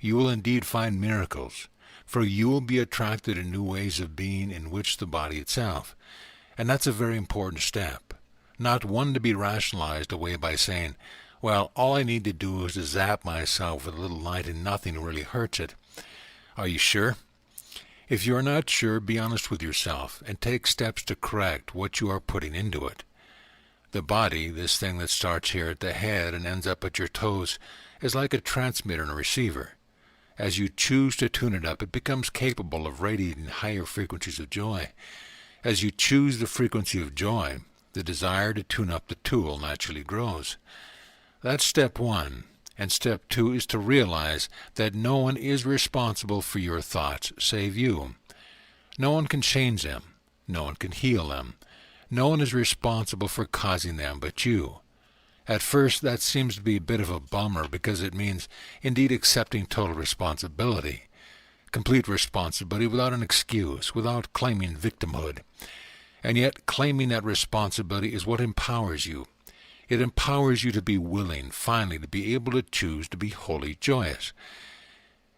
you will indeed find miracles. For you will be attracted to new ways of being in which the body itself. And that's a very important step. Not one to be rationalized away by saying, well, all I need to do is to zap myself with a little light and nothing really hurts it. Are you sure? If you are not sure, be honest with yourself and take steps to correct what you are putting into it. The body, this thing that starts here at the head and ends up at your toes, is like a transmitter and a receiver. As you choose to tune it up, it becomes capable of radiating higher frequencies of joy. As you choose the frequency of joy, the desire to tune up the tool naturally grows. That's step one. And step two is to realize that no one is responsible for your thoughts save you. No one can change them. No one can heal them. No one is responsible for causing them but you. At first, that seems to be a bit of a bummer because it means indeed accepting total responsibility. Complete responsibility without an excuse, without claiming victimhood. And yet, claiming that responsibility is what empowers you. It empowers you to be willing, finally, to be able to choose to be wholly joyous.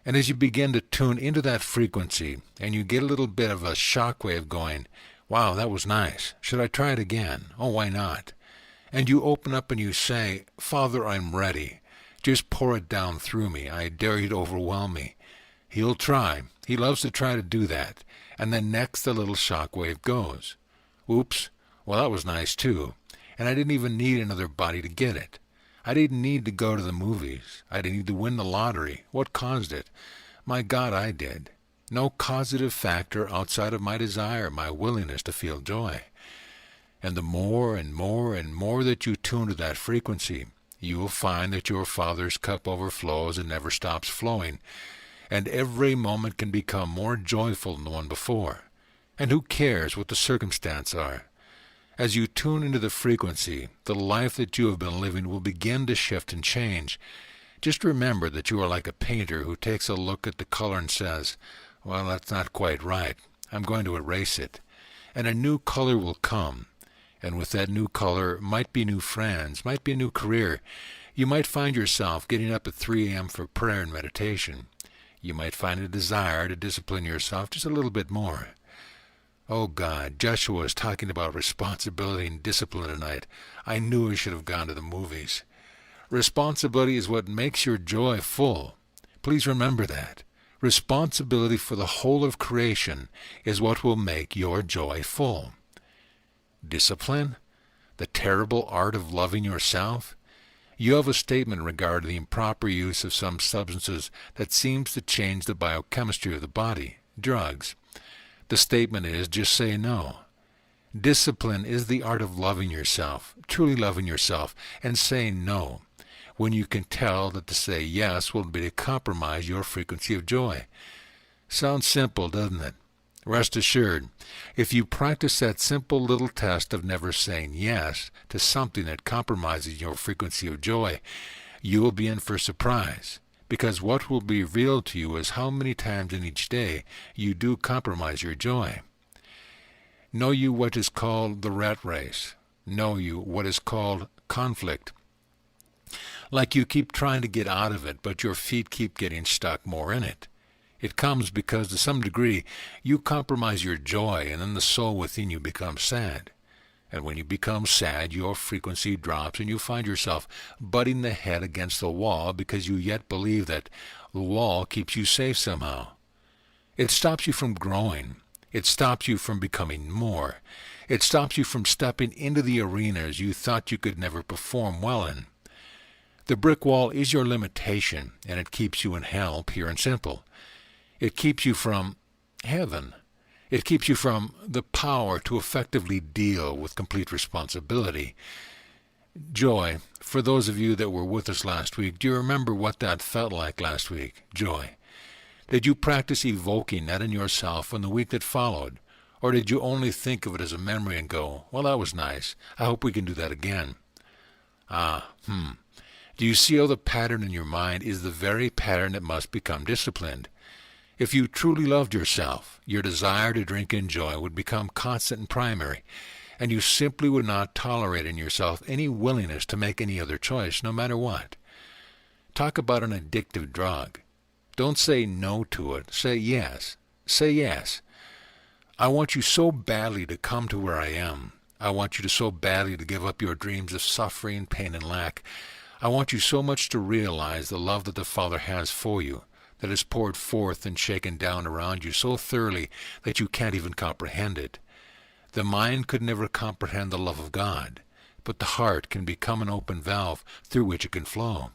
And as you begin to tune into that frequency, and you get a little bit of a shockwave going, wow, that was nice. Should I try it again? Oh, why not? And you open up and you say, Father, I'm ready. Just pour it down through me. I dare you to overwhelm me. He'll try. He loves to try to do that. And then next the little shockwave goes. Oops, well, that was nice too. And I didn't even need another body to get it. I didn't need to go to the movies. I didn't need to win the lottery. What caused it? My God, I did. No causative factor outside of my desire, my willingness to feel joy. And the more and more and more that you tune to that frequency, you will find that your Father's cup overflows and never stops flowing, and every moment can become more joyful than the one before. And who cares what the circumstances are? As you tune into the frequency, the life that you have been living will begin to shift and change. Just remember that you are like a painter who takes a look at the color and says, well, that's not quite right. I'm going to erase it. And a new color will come. And with that new color might be new friends, might be a new career. You might find yourself getting up at 3 a.m. for prayer and meditation. You might find a desire to discipline yourself just a little bit more. Oh God, Jeshua is talking about responsibility and discipline tonight. I knew I should have gone to the movies. Responsibility is what makes your joy full. Please remember that. Responsibility for the whole of creation is what will make your joy full. Discipline? The terrible art of loving yourself? You have a statement regarding the improper use of some substances that seems to change the biochemistry of the body, drugs. The statement is, just say no. Discipline is the art of loving yourself, truly loving yourself, and saying no, when you can tell that to say yes will be to compromise your frequency of joy. Sounds simple, doesn't it? Rest assured, if you practice that simple little test of never saying yes to something that compromises your frequency of joy, you will be in for a surprise. Because what will be revealed to you is how many times in each day you do compromise your joy. Know you what is called the rat race. Know you what is called conflict. Like you keep trying to get out of it, but your feet keep getting stuck more in it. It comes because to some degree you compromise your joy, and then the soul within you becomes sad. And when you become sad, your frequency drops and you find yourself butting the head against the wall because you yet believe that the wall keeps you safe somehow. It stops you from growing. It stops you from becoming more. It stops you from stepping into the arenas you thought you could never perform well in. The brick wall is your limitation, and it keeps you in hell, pure and simple. It keeps you from heaven. It keeps you from the power to effectively deal with complete responsibility. Joy, for those of you that were with us last week, do you remember what that felt like last week? Joy. Did you practice evoking that in yourself in the week that followed? Or did you only think of it as a memory and go, well, that was nice. I hope we can do that again. Do you see how the pattern in your mind is the very pattern that must become disciplined? If you truly loved yourself, your desire to drink in joy would become constant and primary, and you simply would not tolerate in yourself any willingness to make any other choice, no matter what. Talk about an addictive drug. Don't say no to it. Say yes. Say yes. I want you so badly to come to where I am. I want you to so badly to give up your dreams of suffering, pain, and lack. I want you so much to realize the love that the Father has for you, that is poured forth and shaken down around you so thoroughly that you can't even comprehend it. The mind could never comprehend the love of God, but the heart can become an open valve through which it can flow.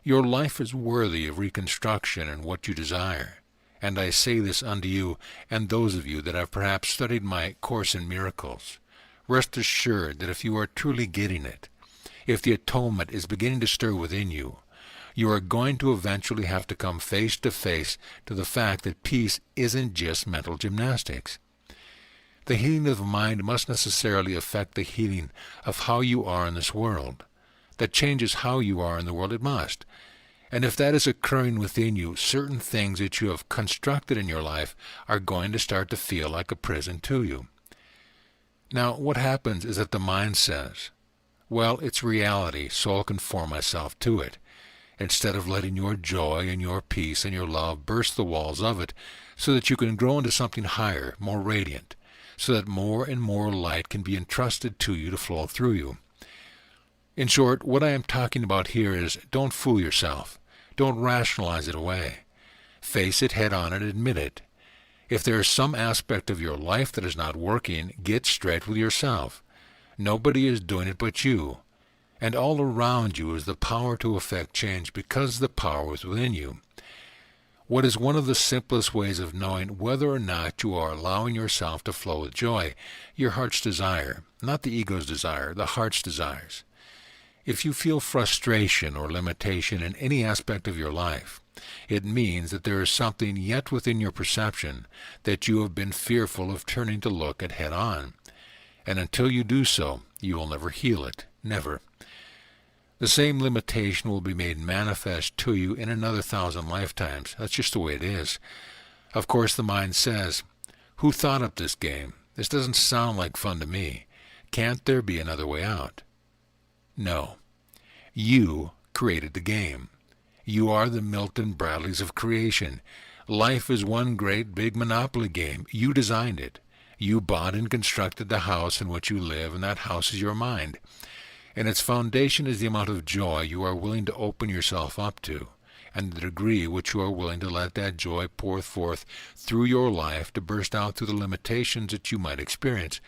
Your life is worthy of reconstruction in what you desire, and I say this unto you and those of you that have perhaps studied my Course in Miracles. Rest assured that if you are truly getting it, if the atonement is beginning to stir within you, you are going to eventually have to come face to the fact that peace isn't just mental gymnastics. The healing of the mind must necessarily affect the healing of how you are in this world. That changes how you are in the world, it must. And if that is occurring within you, certain things that you have constructed in your life are going to start to feel like a prison to you. Now, what happens is that the mind says, well, it's reality, so I'll conform myself to it, instead of letting your joy and your peace and your love burst the walls of it so that you can grow into something higher, more radiant, so that more and more light can be entrusted to you to flow through you. In short, what I am talking about here is don't fool yourself. Don't rationalize it away. Face it head on and admit it. If there is some aspect of your life that is not working, get straight with yourself. Nobody is doing it but you. And all around you is the power to effect change because the power is within you. What is one of the simplest ways of knowing whether or not you are allowing yourself to flow with joy? Your heart's desire, not the ego's desire, the heart's desires. If you feel frustration or limitation in any aspect of your life, it means that there is something yet within your perception that you have been fearful of turning to look at head on. And until you do so, you will never heal it. Never. The same limitation will be made manifest to you in another 1,000 lifetimes. That's just the way it is. Of course, the mind says, who thought up this game? This doesn't sound like fun to me. Can't there be another way out? No. You created the game. You are the Milton Bradleys of creation. Life is one great big monopoly game. You designed it. You bought and constructed the house in which you live, and that house is your mind. And its foundation is the amount of joy you are willing to open yourself up to, and the degree which you are willing to let that joy pour forth through your life to burst out through the limitations that you might experience,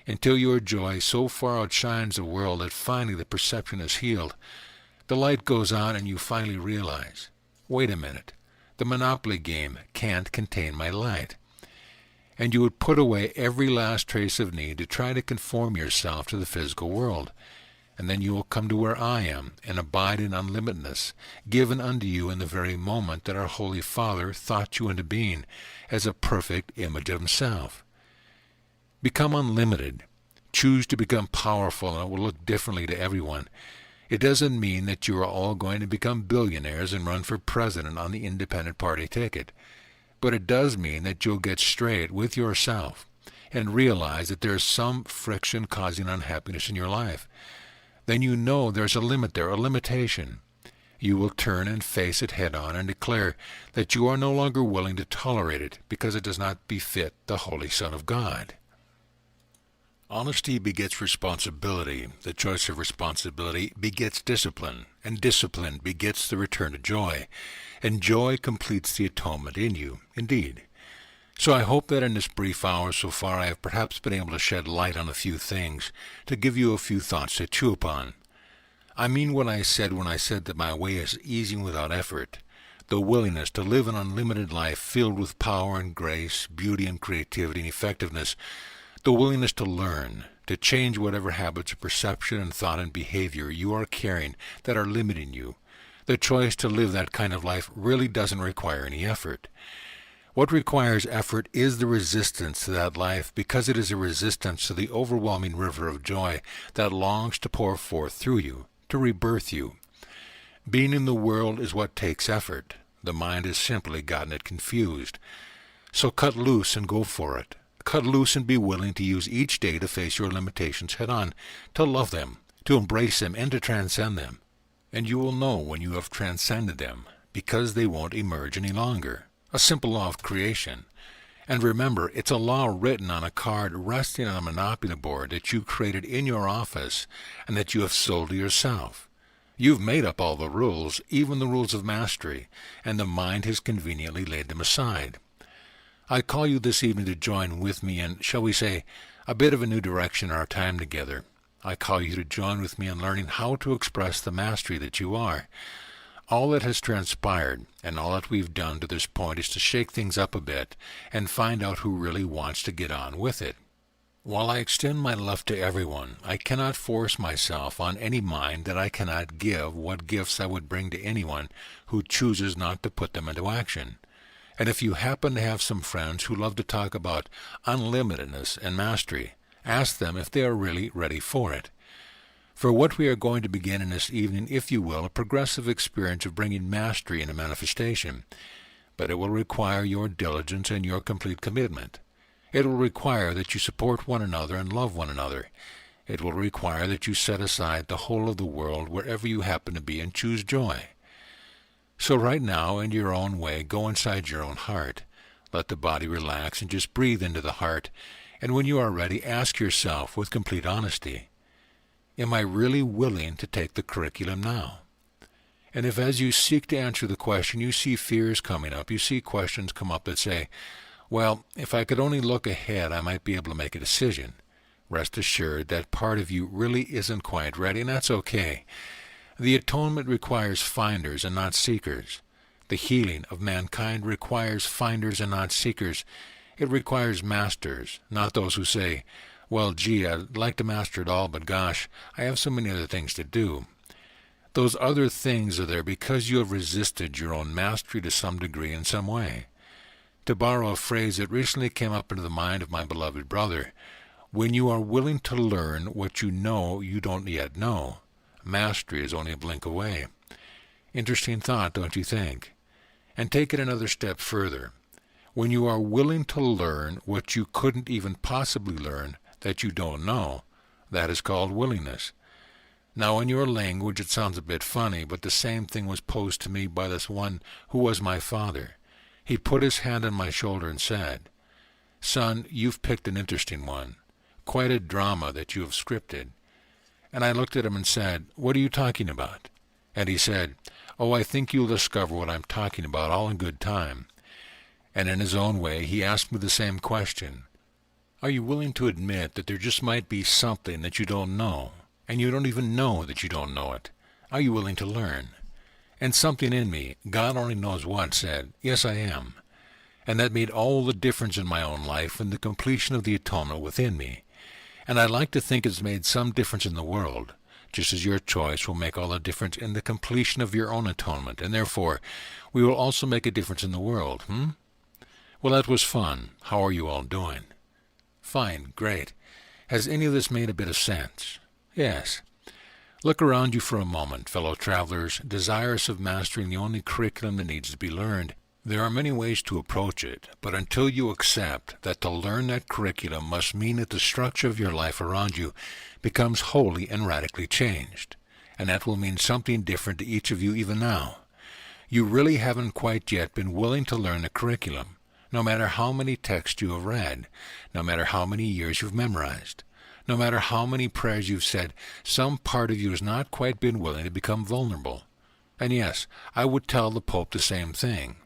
until your joy so far outshines the world that finally the perception is healed. The light goes on and you finally realize, wait a minute, the monopoly game can't contain my light. And you would put away every last trace of need to try to conform yourself to the physical world. And then you will come to where I am and abide in unlimitedness, given unto you in the very moment that our Holy Father thought you into being as a perfect image of himself. Become unlimited. Choose to become powerful, and it will look differently to everyone. It doesn't mean that you are all going to become billionaires and run for president on the independent party ticket. But it does mean that you'll get straight with yourself and realize that there is some friction causing unhappiness in your life. Then you know there's a limit there, a limitation. You will turn and face it head on and declare that you are no longer willing to tolerate it because it does not befit the Holy Son of God. Honesty begets responsibility. The choice of responsibility begets discipline, and discipline begets the return to joy, and joy completes the atonement in you, indeed. So I hope that in this brief hour so far I have perhaps been able to shed light on a few things, to give you a few thoughts to chew upon. I mean what I said when I said that my way is easy without effort. The willingness to live an unlimited life filled with power and grace, beauty and creativity and effectiveness. The willingness to learn, to change whatever habits of perception and thought and behavior you are carrying that are limiting you. The choice to live that kind of life really doesn't require any effort. What requires effort is the resistance to that life, because it is a resistance to the overwhelming river of joy that longs to pour forth through you, to rebirth you. Being in the world is what takes effort. The mind has simply gotten it confused. So cut loose and go for it. Cut loose and be willing to use each day to face your limitations head on, to love them, to embrace them, and to transcend them. And you will know when you have transcended them, because they won't emerge any longer. A simple law of creation. And remember, it's a law written on a card resting on a monopoly board that you created in your office and that you have sold to yourself. You've made up all the rules, even the rules of mastery, and the mind has conveniently laid them aside. I call you this evening to join with me in, shall we say, a bit of a new direction in our time together. I call you to join with me in learning how to express the mastery that you are. All that has transpired and all that we've done to this point is to shake things up a bit and find out who really wants to get on with it. While I extend my love to everyone, I cannot force myself on any mind that I cannot give what gifts I would bring to anyone who chooses not to put them into action. And if you happen to have some friends who love to talk about unlimitedness and mastery, ask them if they are really ready for it. For what we are going to begin in this evening, if you will, a progressive experience of bringing mastery into manifestation. But it will require your diligence and your complete commitment. It will require that you support one another and love one another. It will require that you set aside the whole of the world wherever you happen to be and choose joy. So right now, in your own way, go inside your own heart. Let the body relax and just breathe into the heart. And when you are ready, ask yourself with complete honesty, am I really willing to take the curriculum now? And if as you seek to answer the question, you see fears coming up, you see questions come up that say, well, if I could only look ahead, I might be able to make a decision. Rest assured that part of you really isn't quite ready, and that's okay. The atonement requires finders and not seekers. The healing of mankind requires finders and not seekers. It requires masters, not those who say, well, gee, I'd like to master it all, but gosh, I have so many other things to do. Those other things are there because you have resisted your own mastery to some degree in some way. To borrow a phrase that recently came up into the mind of my beloved brother, when you are willing to learn what you know you don't yet know, mastery is only a blink away. Interesting thought, don't you think? And take it another step further. When you are willing to learn what you couldn't even possibly learn that you don't know, that is called willingness. Now, in your language, it sounds a bit funny, but the same thing was posed to me by this one who was my father. He put his hand on my shoulder and said, son, you've picked an interesting one, quite a drama that you have scripted. And I looked at him and said, what are you talking about? And he said, oh, I think you'll discover what I'm talking about all in good time. And in his own way, he asked me the same question. Are you willing to admit that there just might be something that you don't know, and you don't even know that you don't know it? Are you willing to learn? And something in me, God only knows what, said, yes, I am. And that made all the difference in my own life and the completion of the atonement within me. And I like to think it's made some difference in the world, just as your choice will make all the difference in the completion of your own atonement, and therefore we will also make a difference in the world, Well, that was fun. How are you all doing? Fine, great. Has any of this made a bit of sense? Yes. Look around you for a moment, fellow travelers, desirous of mastering the only curriculum that needs to be learned. There are many ways to approach it, but until you accept that to learn that curriculum must mean that the structure of your life around you becomes wholly and radically changed, and that will mean something different to each of you even now. You really haven't quite yet been willing to learn the curriculum, no matter how many texts you have read, no matter how many years you've memorized. No matter how many prayers you've said, some part of you has not quite been willing to become vulnerable. And yes, I would tell the Pope the same thing.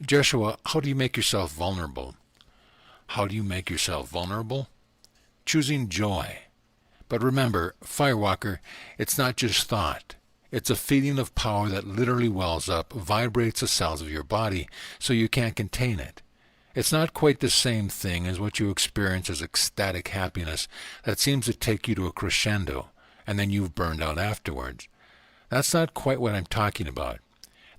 Jeshua, how do you make yourself vulnerable? How do you make yourself vulnerable? Choosing joy. But remember, Firewalker, it's not just thought. It's a feeling of power that literally wells up, vibrates the cells of your body, so you can't contain it. It's not quite the same thing as what you experience as ecstatic happiness that seems to take you to a crescendo, and then you've burned out afterwards. That's not quite what I'm talking about.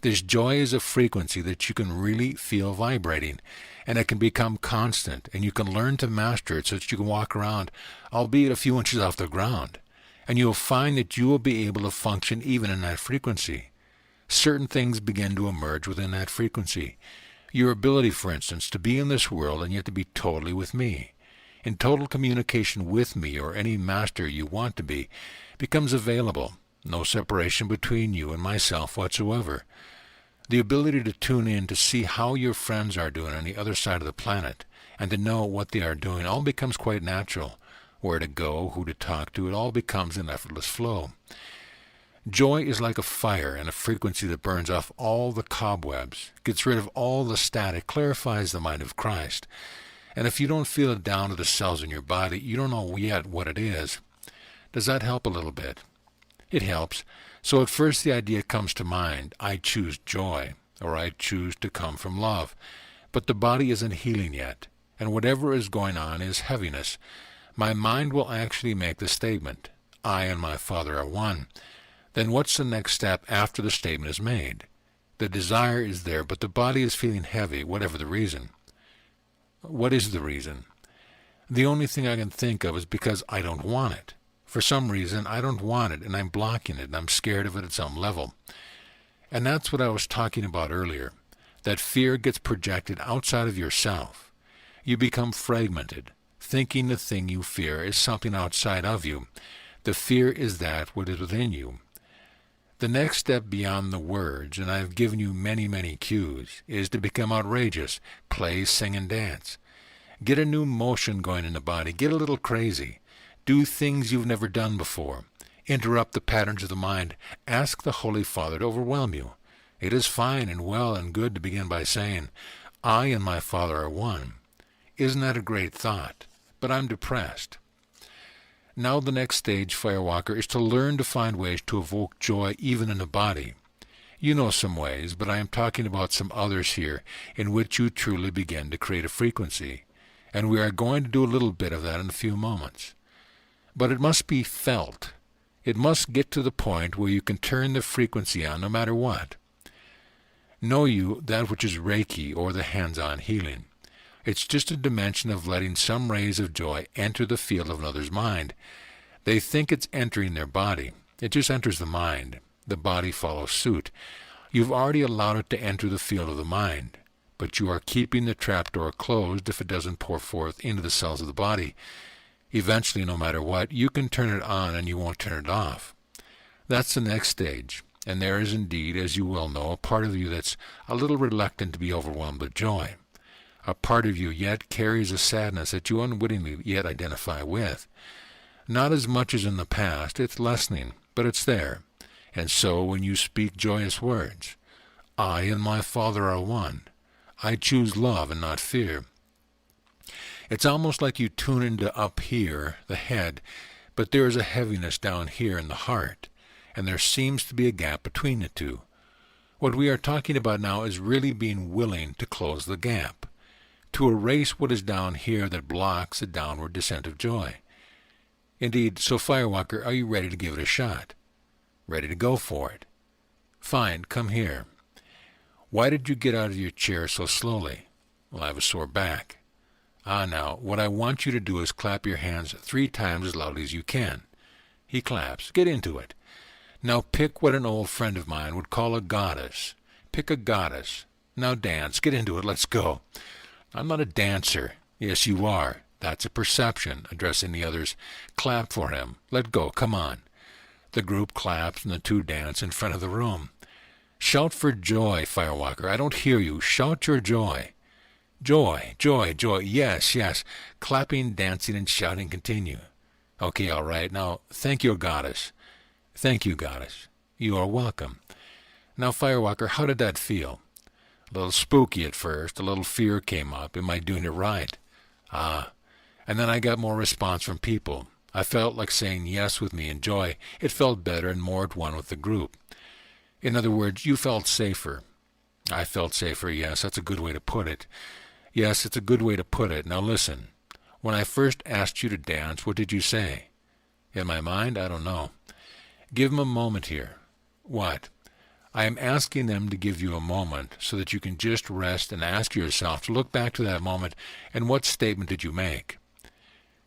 This joy is a frequency that you can really feel vibrating, and it can become constant, and you can learn to master it so that you can walk around, albeit a few inches off the ground, and you will find that you will be able to function even in that frequency. Certain things begin to emerge within that frequency. Your ability, for instance, to be in this world and yet to be totally with me, in total communication with me or any master you want to be, becomes available. No separation between you and myself whatsoever. The ability to tune in to see how your friends are doing on the other side of the planet and to know what they are doing all becomes quite natural. Where to go, who to talk to, it all becomes an effortless flow. Joy is like a fire and a frequency that burns off all the cobwebs, gets rid of all the static, clarifies the mind of Christ. And if you don't feel it down to the cells in your body, you don't know yet what it is. Does that help a little bit? It helps. So at first the idea comes to mind, I choose joy, or I choose to come from love. But the body isn't healing yet, and whatever is going on is heaviness. My mind will actually make the statement, I and my Father are one. Then what's the next step after the statement is made? The desire is there, but the body is feeling heavy, whatever the reason. What is the reason? The only thing I can think of is because I don't want it. For some reason, I don't want it, and I'm blocking it, and I'm scared of it at some level. And that's what I was talking about earlier. That fear gets projected outside of yourself. You become fragmented, thinking the thing you fear is something outside of you. The fear is that what is within you. The next step beyond the words, and I've given you many, many cues, is to become outrageous, play, sing, and dance. Get a new motion going in the body. Get a little crazy. Do things you've never done before. Interrupt the patterns of the mind. Ask the Holy Father to overwhelm you. It is fine and well and good to begin by saying, I and my Father are one. Isn't that a great thought? But I'm depressed. Now the next stage, Firewalker, is to learn to find ways to evoke joy even in the body. You know some ways, but I am talking about some others here in which you truly begin to create a frequency. And we are going to do a little bit of that in a few moments. But it must be felt. It must get to the point where you can turn the frequency on no matter what. Know you that which is Reiki or the hands-on healing. It's just a dimension of letting some rays of joy enter the field of another's mind. They think it's entering their body. It just enters the mind. The body follows suit. You've already allowed it to enter the field of the mind, but you are keeping the trapdoor closed if it doesn't pour forth into the cells of the body. Eventually, no matter what, you can turn it on and you won't turn it off. That's the next stage, and there is indeed, as you well know, a part of you that's a little reluctant to be overwhelmed with joy. A part of you yet carries a sadness that you unwittingly yet identify with. Not as much as in the past, it's lessening, but it's there. And so when you speak joyous words, I and my Father are one. I choose love and not fear. It's almost like you tune into up here, the head, but there is a heaviness down here in the heart, and there seems to be a gap between the two. What we are talking about now is really being willing to close the gap, to erase what is down here that blocks the downward descent of joy. Indeed, so Firewalker, are you ready to give it a shot? Ready to go for it? Fine, come here. Why did you get out of your chair so slowly? Well, I have a sore back. Now, what I want you to do is clap your hands 3 times as loudly as you can. He claps. Get into it. Now pick what an old friend of mine would call a goddess. Pick a goddess. Now dance. Get into it. Let's go. I'm not a dancer. Yes, you are. That's a perception. Addressing the others. Clap for him. Let go. Come on. The group claps and the 2 dance in front of the room. Shout for joy, Firewalker. I don't hear you. Shout your joy. Joy, joy, joy. Yes, yes. Clapping, dancing, and shouting continue. Okay, all right. Now, thank you, goddess. Thank you, goddess. You are welcome. Now, Firewalker, how did that feel? A little spooky at first. A little fear came up. Am I doing it right? And then I got more response from people. I felt like saying yes with me and joy. It felt better and more at one with the group. In other words, you felt safer. I felt safer, yes. That's a good way to put it. Yes, it's a good way to put it. Now listen. When I first asked you to dance, what did you say? In my mind, I don't know. Give them a moment here. What? I am asking them to give you a moment so that you can just rest and ask yourself to look back to that moment and what statement did you make?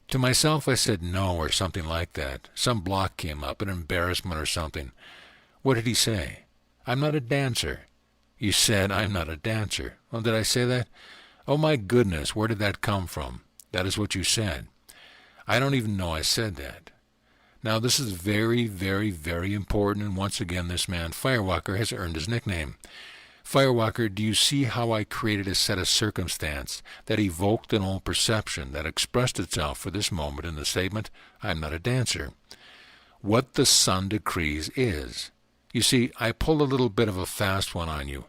To myself I said no or something like that. Some block came up, an embarrassment or something. What did he say? I'm not a dancer. You said I'm not a dancer. Well, did I say that? Oh my goodness, where did that come from? That is what you said. I don't even know I said that. Now this is very, very, very important, and once again this man, Firewalker, has earned his nickname. Firewalker, do you see how I created a set of circumstance that evoked an old perception that expressed itself for this moment in the statement, I'm not a dancer? What the Son decrees is. You see, I pulled a little bit of a fast one on you.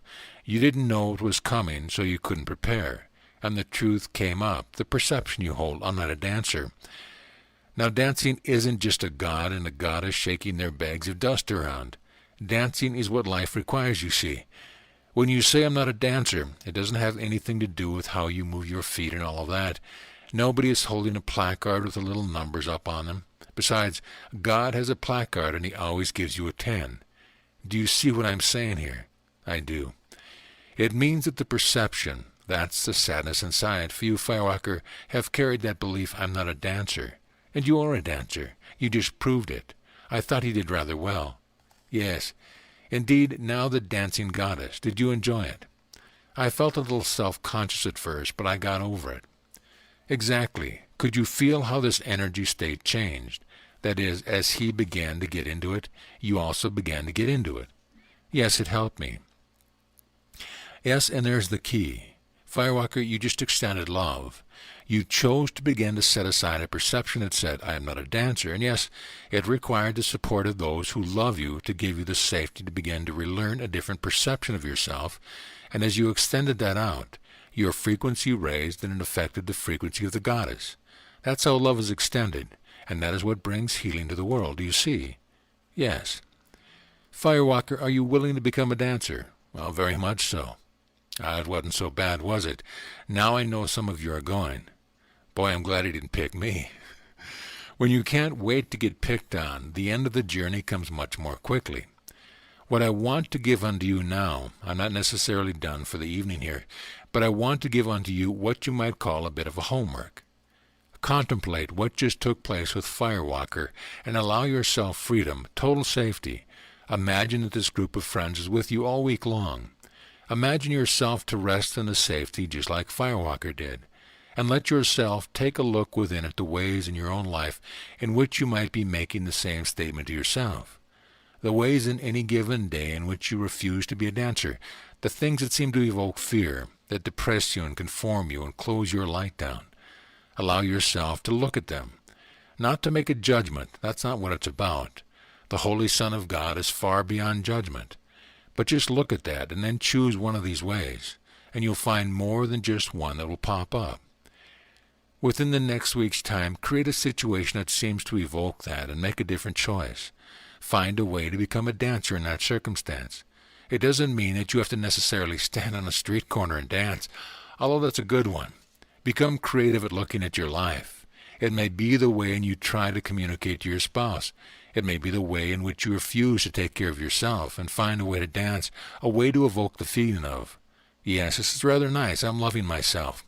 You didn't know it was coming, so you couldn't prepare. And the truth came up, the perception you hold. I'm not a dancer. Now, dancing isn't just a god and a goddess shaking their bags of dust around. Dancing is what life requires, you see. When you say I'm not a dancer, it doesn't have anything to do with how you move your feet and all of that. Nobody is holding a placard with the little numbers up on them. Besides, God has a placard and he always gives you a 10. Do you see what I'm saying here? I do. It means that the perception, that's the sadness inside, for you, Firewalker, have carried that belief I'm not a dancer. And you are a dancer. You just proved it. I thought you did rather well. Yes. Indeed, now the dancing goddess. Did you enjoy it? I felt a little self-conscious at first, but I got over it. Exactly. Could you feel how this energy state changed? That is, as he began to get into it, you also began to get into it. Yes, it helped me. Yes, and there's the key. Firewalker, you just extended love. You chose to begin to set aside a perception that said, I am not a dancer. And yes, it required the support of those who love you to give you the safety to begin to relearn a different perception of yourself. And as you extended that out, your frequency raised and it affected the frequency of the goddess. That's how love is extended, and that is what brings healing to the world. Do you see? Yes. Firewalker, are you willing to become a dancer? Well, very much so. It wasn't so bad, was it? Now I know some of you are going. Boy, I'm glad he didn't pick me. When you can't wait to get picked on, the end of the journey comes much more quickly. What I want to give unto you now, I'm not necessarily done for the evening here, but I want to give unto you what you might call a bit of a homework. Contemplate what just took place with Firewalker and allow yourself freedom, total safety. Imagine that this group of friends is with you all week long. Imagine yourself to rest in the safety just like Firewalker did, and let yourself take a look within at the ways in your own life in which you might be making the same statement to yourself. The ways in any given day in which you refuse to be a dancer, the things that seem to evoke fear, that depress you and conform you and close your light down. Allow yourself to look at them. Not to make a judgment, that's not what it's about. The Holy Son of God is far beyond judgment. But just look at that and then choose one of these ways, and you'll find more than just one that will pop up. Within the next week's time, create a situation that seems to evoke that and make a different choice. Find a way to become a dancer in that circumstance. It doesn't mean that you have to necessarily stand on a street corner and dance, although that's a good one. Become creative at looking at your life. It may be the way in you try to communicate to your spouse. It may be the way in which you refuse to take care of yourself and find a way to dance, a way to evoke the feeling of, yes, this is rather nice, I'm loving myself.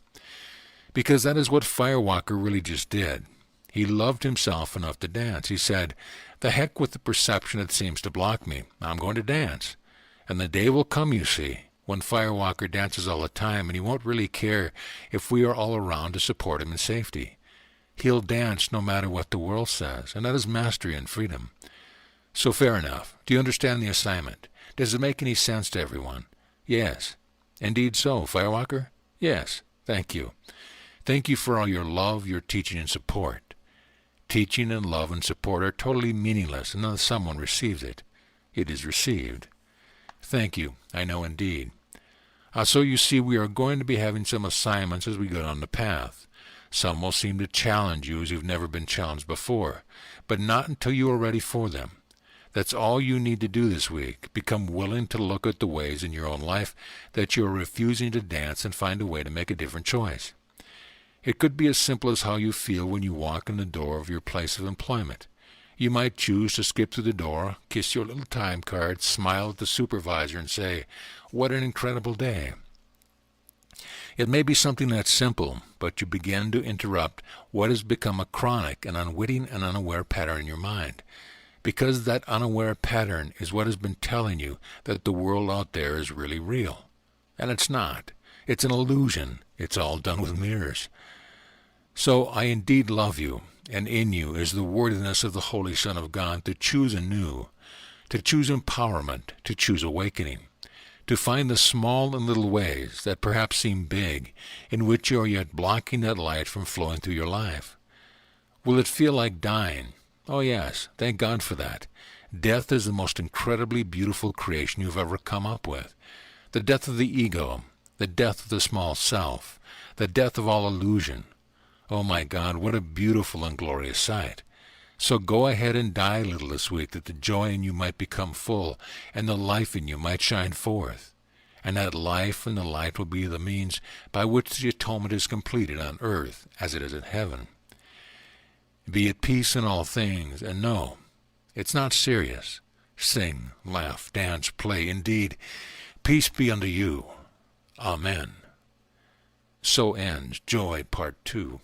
Because that is what Firewalker really just did. He loved himself enough to dance. He said, the heck with the perception that seems to block me. I'm going to dance. And the day will come, you see, when Firewalker dances all the time and he won't really care if we are all around to support him in safety. He'll dance no matter what the world says, and that is mastery and freedom. So fair enough. Do you understand the assignment? Does it make any sense to everyone? Yes. Indeed so, Firewalker? Yes. Thank you. Thank you for all your love, your teaching, and support. Teaching and love and support are totally meaningless unless someone receives it. It is received. Thank you. I know indeed. So you see, we are going to be having some assignments as we go down the path. Some will seem to challenge you as you've never been challenged before, but not until you are ready for them. That's all you need to do this week. Become willing to look at the ways in your own life that you are refusing to dance and find a way to make a different choice. It could be as simple as how you feel when you walk in the door of your place of employment. You might choose to skip through the door, kiss your little time card, smile at the supervisor, and say, "What an incredible day." It may be something that simple, but you begin to interrupt what has become a chronic and unwitting and unaware pattern in your mind, because that unaware pattern is what has been telling you that the world out there is really real. And it's not. It's an illusion. It's all done with mirrors. So I indeed love you, and in you is the worthiness of the Holy Son of God to choose anew, to choose empowerment, to choose awakening, to find the small and little ways that perhaps seem big, in which you are yet blocking that light from flowing through your life. Will it feel like dying? Oh yes, thank God for that. Death is the most incredibly beautiful creation you've ever come up with. The death of the ego, the death of the small self, the death of all illusion. Oh my God, what a beautiful and glorious sight. So go ahead and die a little this week, that the joy in you might become full, and the life in you might shine forth. And that life and the light will be the means by which the atonement is completed on earth as it is in heaven. Be at peace in all things, and know, it's not serious. Sing, laugh, dance, play. Indeed, peace be unto you. Amen. So ends Joy Part 2.